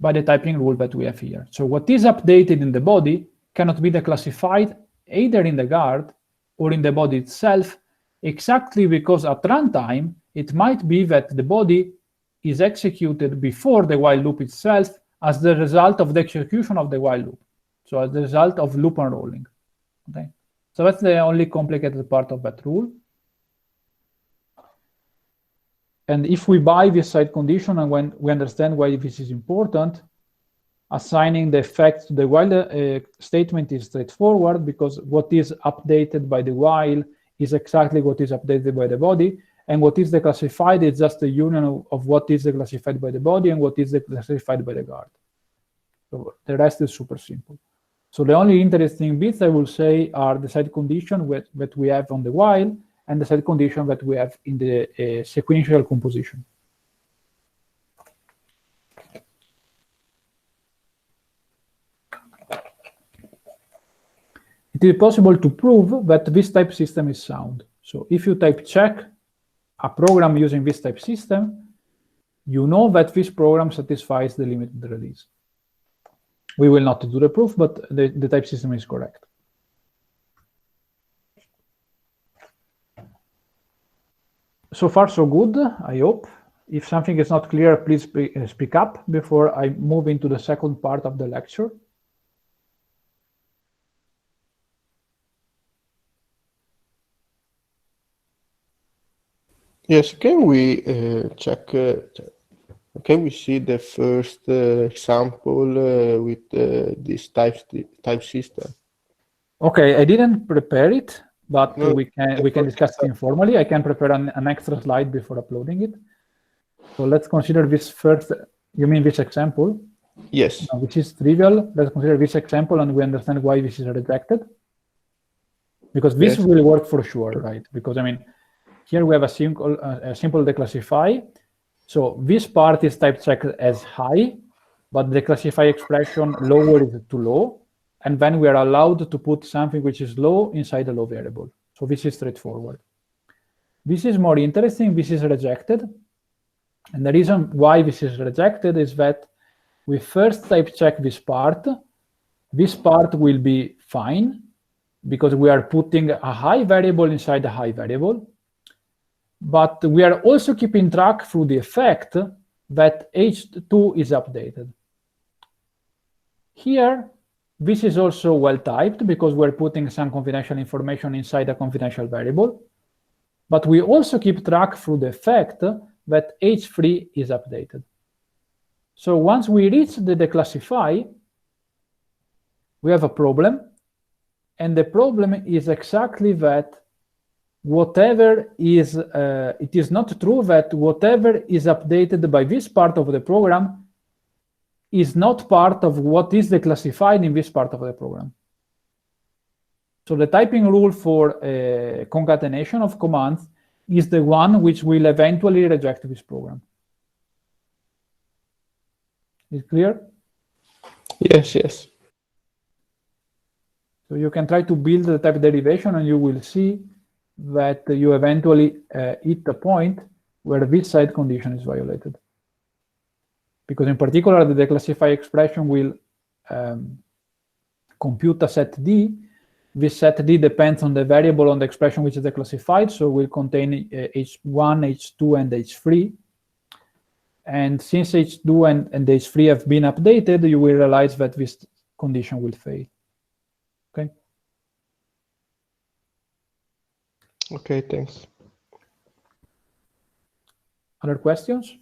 by the typing rule that we have here. So what is updated in the body cannot be declassified either in the guard or in the body itself, exactly because at runtime, it might be that the body is executed before the while loop itself as the result of the execution of the while loop. So as the result of loop unrolling, okay? So that's the only complicated part of that rule. And if we buy this side condition and when we understand why this is important, assigning the effect to the while statement is straightforward because what is updated by the while is exactly what is updated by the body, and what is declassified is just the union of what is declassified by the body and what is declassified by the guard. So the rest is super simple. So the only interesting bits I will say are the side condition that we have on the while and the side condition that we have in the sequential composition. It is possible to prove that this type system is sound. So if you type check a program using this type system, you know that this program satisfies the limited release. We will not do the proof, but the type system is correct. So far, so good, I hope. If something is not clear, please speak up before I move into the second part of the lecture. Yes, can we check? Can we see the first example with this type system? Okay, I didn't prepare it, but No, we can discuss it informally. I can prepare an extra slide before uploading it. So let's consider this first. You mean this example? Yes. No, which is trivial. Let's consider this example and we understand why this is rejected. Because this Yes. will work for sure, right? Because I mean, here we have a simple declassify. So this part is type checked as high, but the classify expression lower is to low. And then we are allowed to put something which is low inside a low variable. So this is straightforward. This is more interesting. This is rejected. And the reason why this is rejected is that we first type check this part. This part will be fine because we are putting a high variable inside a high variable. But we are also keeping track through the effect that H2 is updated. Here, this is also well typed because we're putting some confidential information inside a confidential variable. But we also keep track through the effect that H3 is updated. So once we reach the declassify, we have a problem. And the problem is exactly that whatever is, it is not true that whatever is updated by this part of the program is not part of what is declassified in this part of the program. So the typing rule for concatenation of commands is the one which will eventually reject this program. Is it clear? Yes, yes. So you can try to build the type derivation and you will see that you eventually hit the point where this side condition is violated. because in particular, the declassify expression will compute a set D. This set D depends on the variable on the expression which is declassified, so will contain H1, H2, and H3. And since H2 and H3 have been updated, you will realize that this condition will fail. Okay? Okay, thanks. Other questions?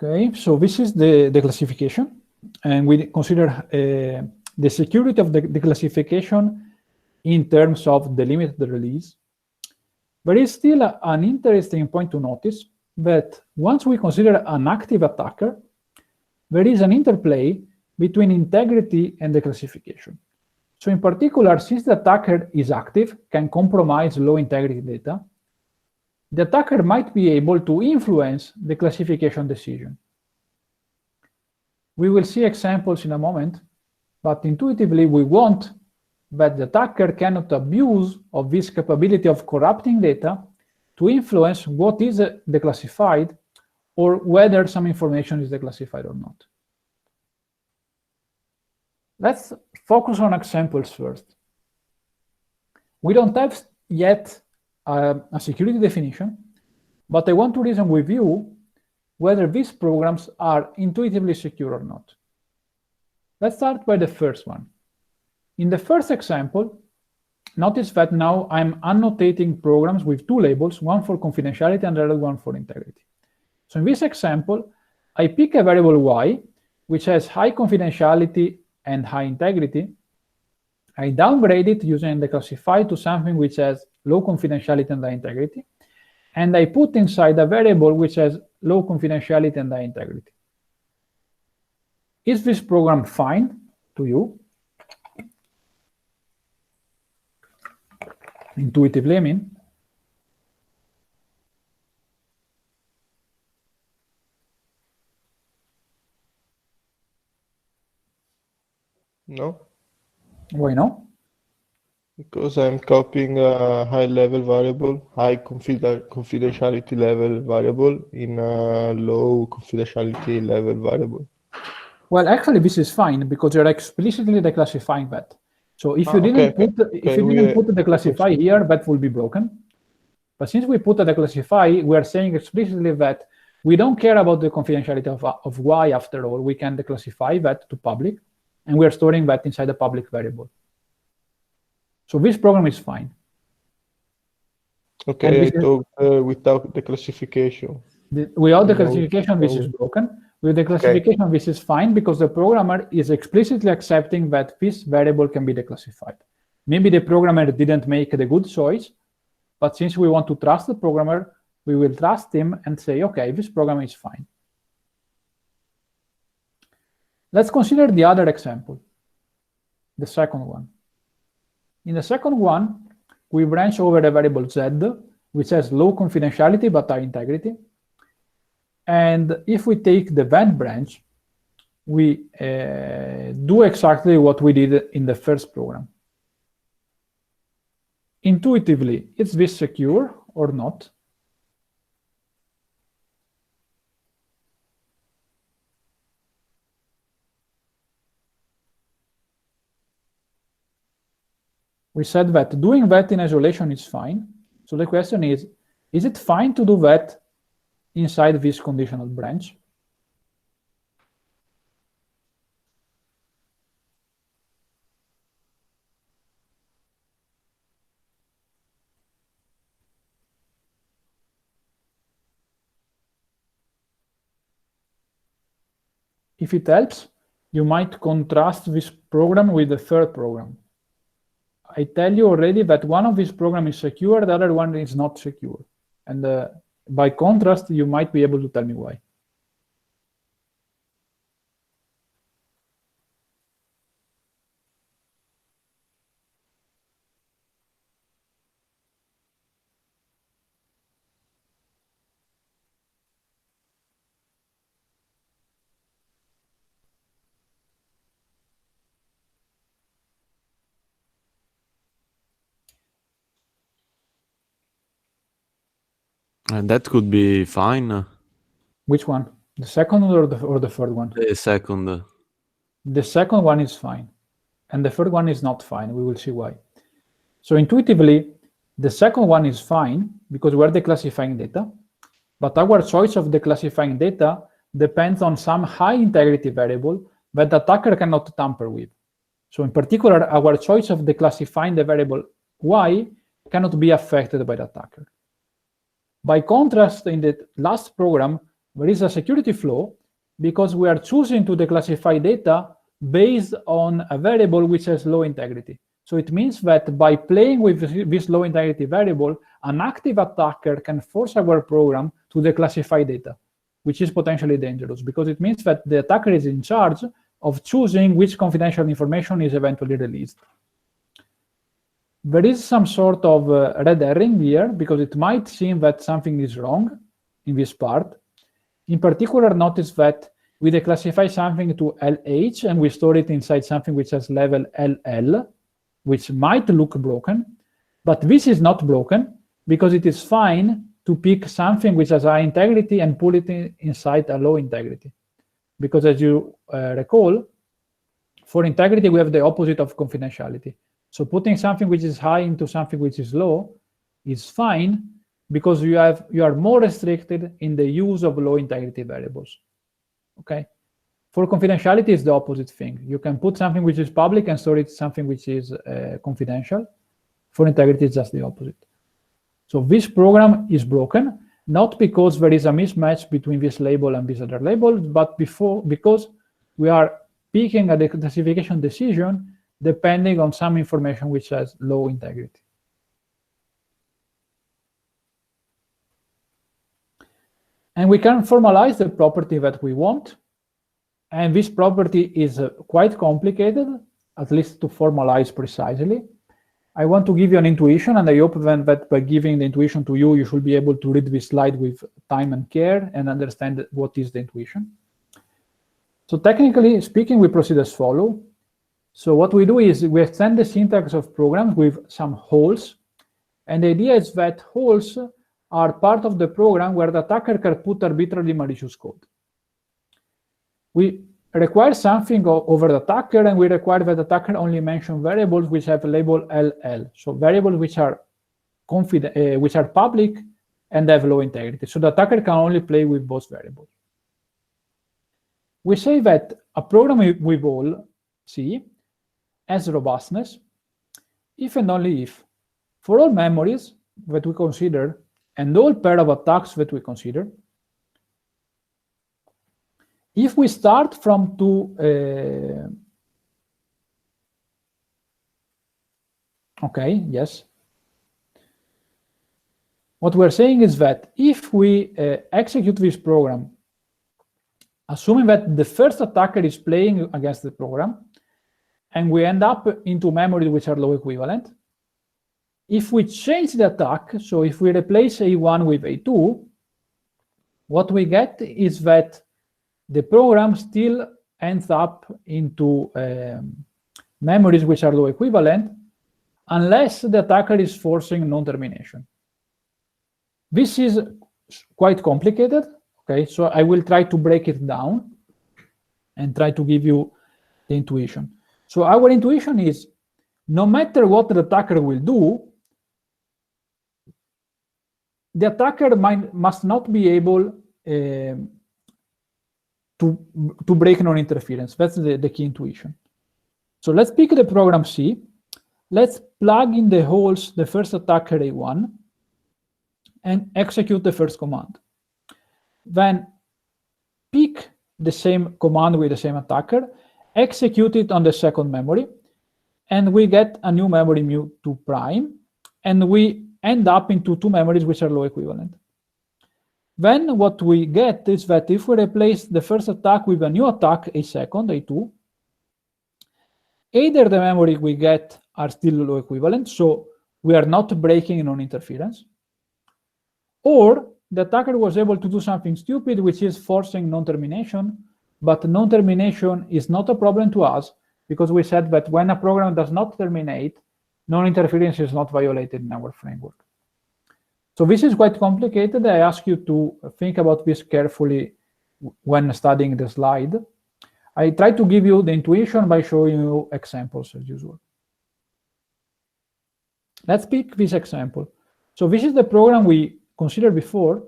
Okay, so this is the classification, and we consider the security of the classification in terms of the limited release. There is still an interesting point to notice that once we consider an active attacker, there is an interplay between integrity and the classification. So in particular, since the attacker is active, can compromise low integrity data, the attacker might be able to influence the classification decision. We will see examples in a moment, but intuitively we want that the attacker cannot abuse of this capability of corrupting data to influence what is declassified or whether some information is declassified or not. Let's focus on examples first. We don't have yet a security definition, but I want to reason with you whether these programs are intuitively secure or not. Let's start by the first one. In the first example, notice that now I'm annotating programs with two labels, one for confidentiality and the other one for integrity. So in this example, I pick a variable y, which has high confidentiality and high integrity. I downgrade it using the classify to something which has low confidentiality and high integrity. And I put inside a variable which has low confidentiality and high integrity. Is this program fine to you? Intuitively, I mean. No, Why no? because I'm copying a high-level variable, high confidentiality level variable in a low confidentiality level variable. Well, actually, this is fine because you're explicitly declassifying that. So if you didn't put the classify here, that will be broken. But since we put the declassify, we are saying explicitly that we don't care about the confidentiality of y after all. We can declassify that to public, and we are storing that inside the public variable. So this program is fine. Okay, I talked without the classification. Without the classification, this is broken. With the classification, this is fine because the programmer is explicitly accepting that this variable can be declassified. Maybe the programmer didn't make the good choice, but since we want to trust the programmer, we will trust him and say, okay, this program is fine. Let's consider the other example, the second one. In the second one, we branch over a variable z, which has low confidentiality but high integrity. And if we take the vent branch, we do exactly what we did in the first program. Intuitively, is this secure or not? We said that doing that in isolation is fine. So the question is it fine to do that inside this conditional branch? If it helps, you might contrast this program with the third program. I tell you already that one of these programs is secure, the other one is not secure. And by contrast, you might be able to tell me why. And that could be fine. Which one? The second or the third one? The second. The second one is fine, and the third one is not fine. We will see why. So intuitively, the second one is fine because we're declassifying data, but our choice of declassifying data depends on some high integrity variable that the attacker cannot tamper with. So in particular, our choice of declassifying the variable y cannot be affected by the attacker. By contrast, in the last program, there is a security flaw because we are choosing to declassify data based on a variable which has low integrity. So it means that by playing with this low integrity variable, an active attacker can force our program to declassify data, which is potentially dangerous because it means that the attacker is in charge of choosing which confidential information is eventually released. There is some sort of red herring here because it might seem that something is wrong in this part. In particular, notice that we declassify something to LH and we store it inside something which has level LL, which might look broken, but this is not broken because it is fine to pick something which has high integrity and pull it inside a low integrity. Because as you recall, for integrity, we have the opposite of confidentiality. So putting something which is high into something which is low is fine because you are more restricted in the use of low integrity variables. Okay. For confidentiality, it's the opposite thing. You can put something which is public and store it something which is confidential. For integrity, it's just the opposite. So this program is broken, not because there is a mismatch between this label and this other label, but because we are picking a declassification decision depending on some information which has low integrity. And we can formalize the property that we want. And this property is quite complicated, at least to formalize precisely. I want to give you an intuition, and I hope then that by giving the intuition to you, you should be able to read this slide with time and care and understand what is the intuition. So technically speaking, we proceed as follows. So what we do is we extend the syntax of programs with some holes. And the idea is that holes are part of the program where the attacker can put arbitrarily malicious code. We require something over the attacker, and we require that the attacker only mention variables which have label LL. So variables which are public and have low integrity. So the attacker can only play with both variables. We say that a program with all C has robustness if and only if for all memories that we consider and all pair of attacks that we consider, if we start from two, okay, yes. What we're saying is that if we execute this program, assuming that the first attacker is playing against the program, and we end up into memories which are low equivalent, if we change the attack, so if we replace A1 with A2, what we get is that the program still ends up into memories which are low equivalent unless the attacker is forcing non-termination. This is quite complicated, okay? So I will try to break it down and try to give you the intuition. So our intuition is no matter what the attacker will do, the attacker must not be able to break non-interference. That's the key intuition. So let's pick the program C. Let's plug in the holes, the first attacker A1, and execute the first command. Then pick the same command with the same attacker, execute it on the second memory, and we get a new memory mu2 prime, and we end up into two memories which are low equivalent. Then what we get is that if we replace the first attack with a new attack, a second, A2, either the memory we get are still low equivalent, so we are not breaking non-interference, or the attacker was able to do something stupid, which is forcing non-termination, but non-termination is not a problem to us because we said that when a program does not terminate, non-interference is not violated in our framework. So this is quite complicated. I ask you to think about this carefully when studying the slide. I try to give you the intuition by showing you examples as usual. Let's pick this example. So this is the program we considered before,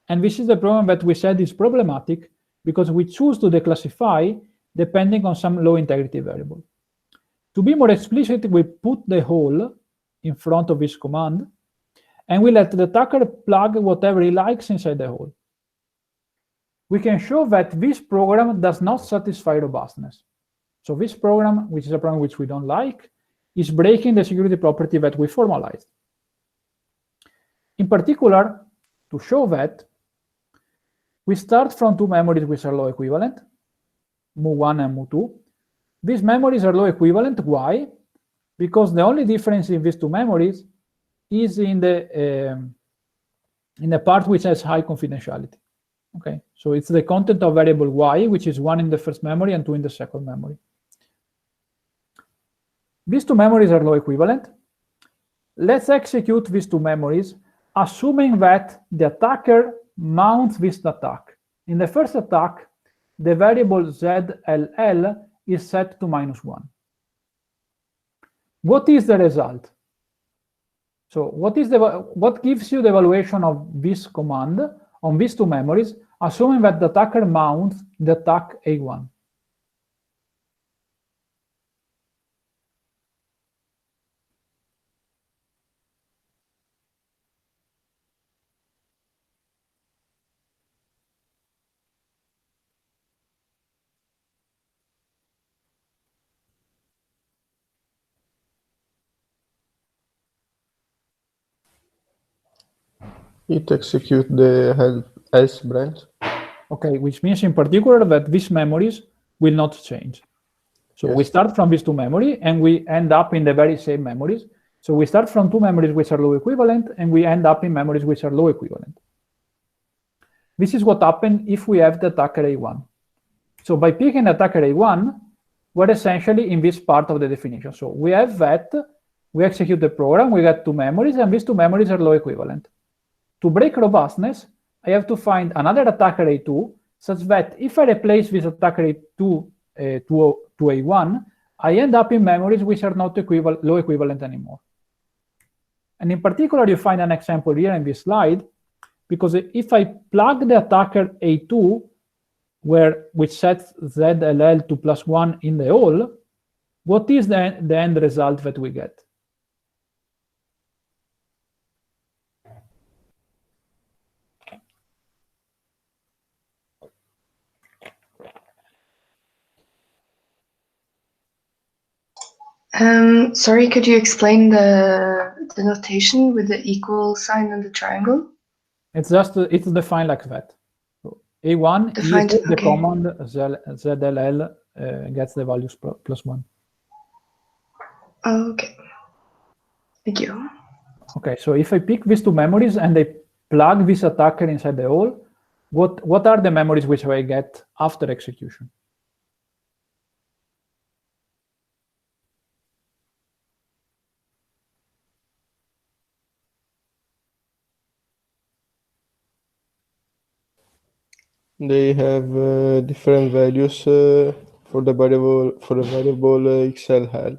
and this is the program that we said is problematic because we choose to declassify depending on some low integrity variable. To be more explicit, we put the hole in front of this command, and we let the attacker plug whatever he likes inside the hole. We can show that this program does not satisfy robustness. So this program, which is a program which we don't like, is breaking the security property that we formalized. In particular, to show that, we start from two memories which are low equivalent, mu1 and mu2. These memories are low equivalent. Why? Because the only difference in these two memories is in the part which has high confidentiality. Okay, so it's the content of variable y, which is 1 in the first memory and 2 in the second memory. These two memories are low equivalent. Let's execute these two memories, assuming that the attacker mounts this attack. In the first attack, the variable zll is set to -1. What is the result? So what gives you the evaluation of this command on these two memories, assuming that the attacker mounts the attack A1? It executes the else branch. Okay, which means in particular that these memories will not change. So Yes. we start from these two memories and we end up in the very same memories. So we start from two memories which are low equivalent and we end up in memories which are low equivalent. This is what happens if we have the attacker A1. So by picking attacker A1, we're essentially in this part of the definition. So we have that, we execute the program, we get two memories, and these two memories are low equivalent. To break robustness, I have to find another attacker A2, such that if I replace this attacker A2 to A1, I end up in memories which are not low equivalent anymore. And in particular, you find an example here in this slide, because if I plug the attacker A2, which sets ZLL to +1 in the hole, what is the end result that we get? Sorry, could you explain the notation with the equal sign and the triangle? It's defined like that. So A1 Defined, is the okay. command ZLL gets the values +1. Okay. Thank you. Okay, so if I pick these two memories and I plug this attacker inside the hole, what are the memories which I get after execution? They have different values for the variable XLL.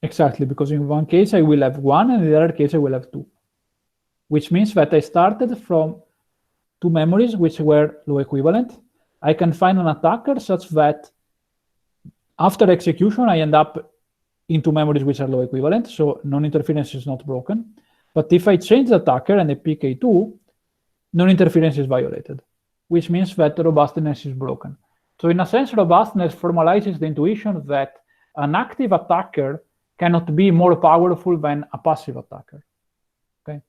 Exactly, because in one case I will have 1 and in the other case I will have 2. Which means that I started from two memories which were low equivalent. I can find an attacker such that after execution I end up in two memories which are low equivalent, so non-interference is not broken. But if I change the attacker and I pick A2, non-interference is violated, which means that robustness is broken. So in a sense, robustness formalizes the intuition that an active attacker cannot be more powerful than a passive attacker, okay?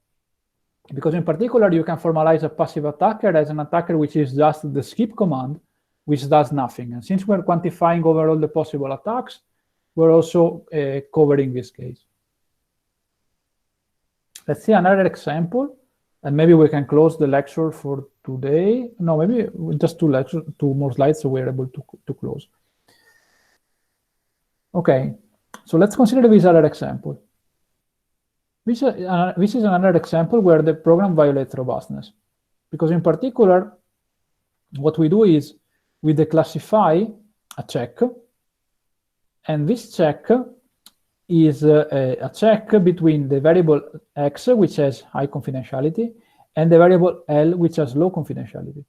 Because in particular, you can formalize a passive attacker as an attacker which is just the skip command, which does nothing. And since we're quantifying overall the possible attacks, we're also covering this case. Let's see another example, and maybe we can close the lecture for today. No, maybe just two more slides so we're able to close. Okay, so let's consider this other example. This is another example where the program violates robustness, because in particular, what we do is we declassify a check, and this check is a check between the variable X, which has high confidentiality, and the variable L, which has low confidentiality.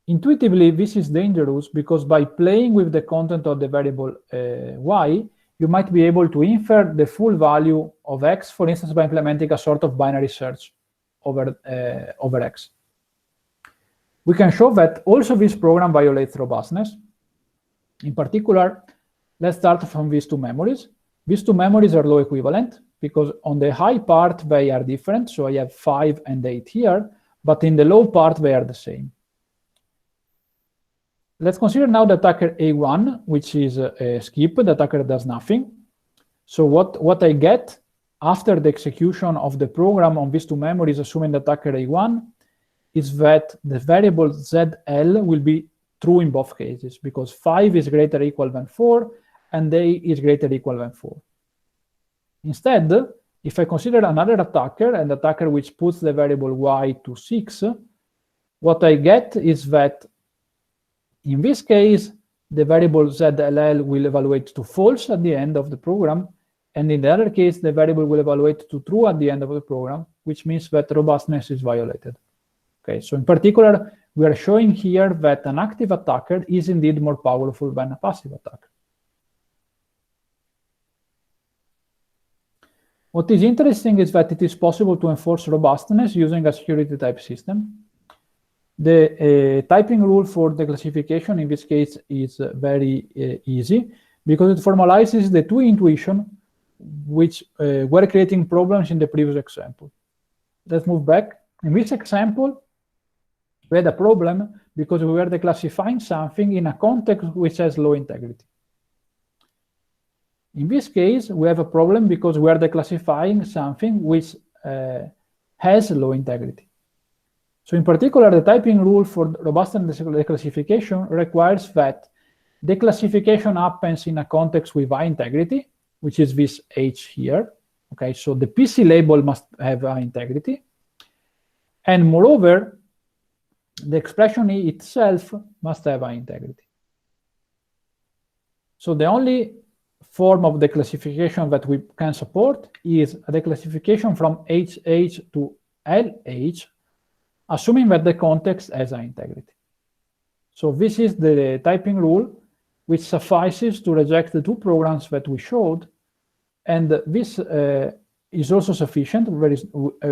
Intuitively, this is dangerous because by playing with the content of the variable Y, you might be able to infer the full value of X, for instance, by implementing a sort of binary search over X. We can show that also this program violates robustness. In particular, let's start from these two memories. These two memories are low equivalent because on the high part, they are different. So I have 5 and 8 here, but in the low part, they are the same. Let's consider now the attacker A1, which is a skip. The attacker does nothing. So what I get after the execution of the program on these two memories, assuming the attacker A1, is that the variable ZL will be true in both cases, because 5 is greater or equal than 4, and A is greater or equal than 4. Instead, if I consider another attacker, an attacker which puts the variable Y to 6, what I get is that in this case, the variable ZLL will evaluate to false at the end of the program, and in the other case, the variable will evaluate to true at the end of the program, which means that robustness is violated. Okay, so in particular, we are showing here that an active attacker is indeed more powerful than a passive attacker. What is interesting is that it is possible to enforce robustness using a security type system. The typing rule for declassification in this case is very easy because it formalizes the two intuitions which were creating problems in the previous example. Let's move back. In this example, we had a problem because we were declassifying something in a context which has low integrity. In this case, we have a problem because we are declassifying something which has low integrity. So in particular, the typing rule for robustness declassification requires that declassification happens in a context with high integrity, which is this H here. Okay, so the PC label must have high integrity. And moreover, the expression itself must have high integrity. So the only form of declassification that we can support is a declassification from HH to LH, assuming that the context has high integrity. So this is the typing rule, which suffices to reject the two programs that we showed. And this is also sufficient.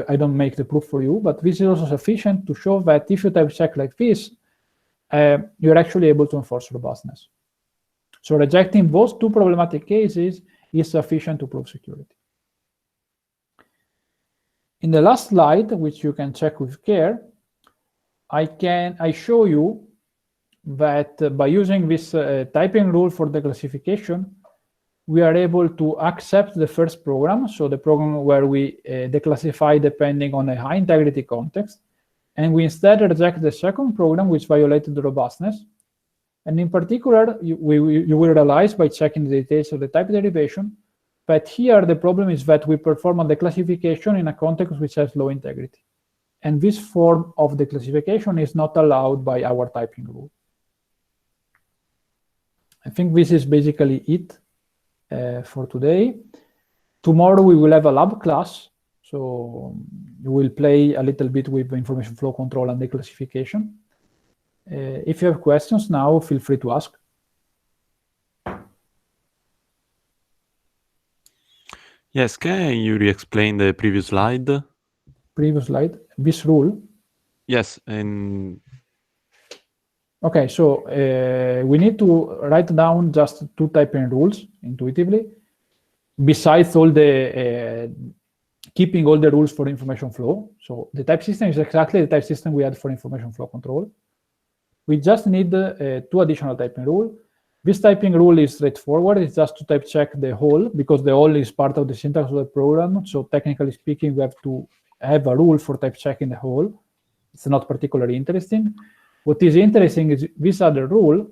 I don't make the proof for you, but this is also sufficient to show that if you type check like this, you're actually able to enforce robustness. So rejecting those two problematic cases is sufficient to prove security. In the last slide, which you can check with care, I show you that by using this typing rule for declassification, we are able to accept the first program, so the program where we declassify depending on a high integrity context, and we instead reject the second program which violated the robustness. And in particular, you will realize by checking the details of the type derivation that here the problem is that we perform a declassification in a context which has low integrity. And this form of declassification is not allowed by our typing rule. I think this is basically it for today. Tomorrow we will have a lab class, so you will play a little bit with information flow control and declassification. If you have questions now, feel free to ask. Yes, can you re-explain the previous slide? Previous slide, this rule? Yes, and okay, so we need to write down just two typing rules intuitively, besides all the keeping all the rules for information flow. So the type system is exactly the type system we had for information flow control. We just need two additional typing rules. This typing rule is straightforward. It's just to type check the whole, because the whole is part of the syntax of the program. So technically speaking, we have to have a rule for type checking the whole. It's not particularly interesting. What is interesting is this other rule,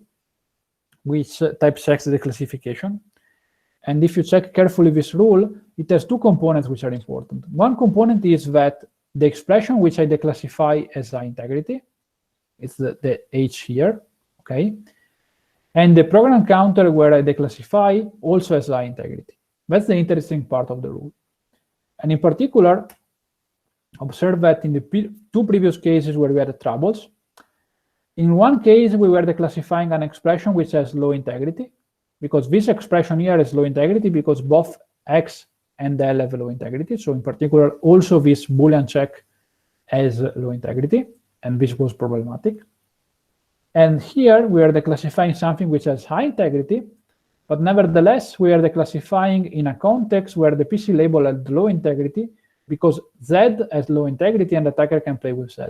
which type checks the classification. And if you check carefully this rule, it has two components which are important. One component is that the expression which I declassify as high integrity, it's the H here, okay? And the program counter where I declassify also has high integrity. That's the interesting part of the rule. And in particular, observe that in the two previous cases where we had troubles, in one case we were declassifying an expression which has low integrity, because this expression here has low integrity because both X and L have low integrity. So in particular, also this Boolean check has low integrity, and this was problematic. And here we are declassifying something which has high integrity, but nevertheless, we are declassifying in a context where the PC label had low integrity because Z has low integrity and the attacker can play with Z.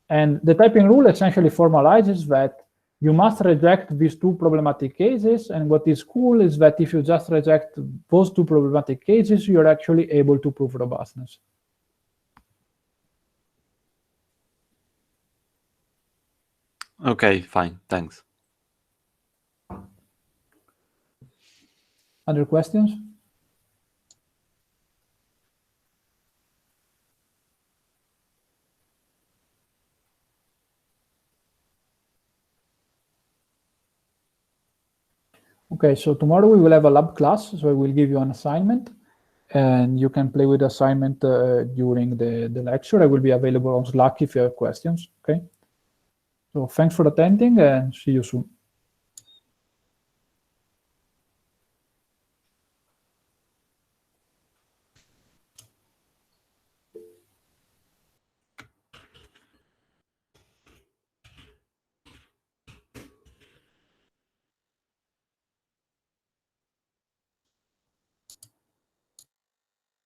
And the typing rule essentially formalizes that you must reject these two problematic cases. And what is cool is that if you just reject those two problematic cases, you're actually able to prove robustness. Okay, fine, thanks. Other questions? Okay, so tomorrow we will have a lab class, so I will give you an assignment, and you can play with the assignment during the lecture. I will be available on Slack if you have questions, okay? So thanks for attending, and see you soon.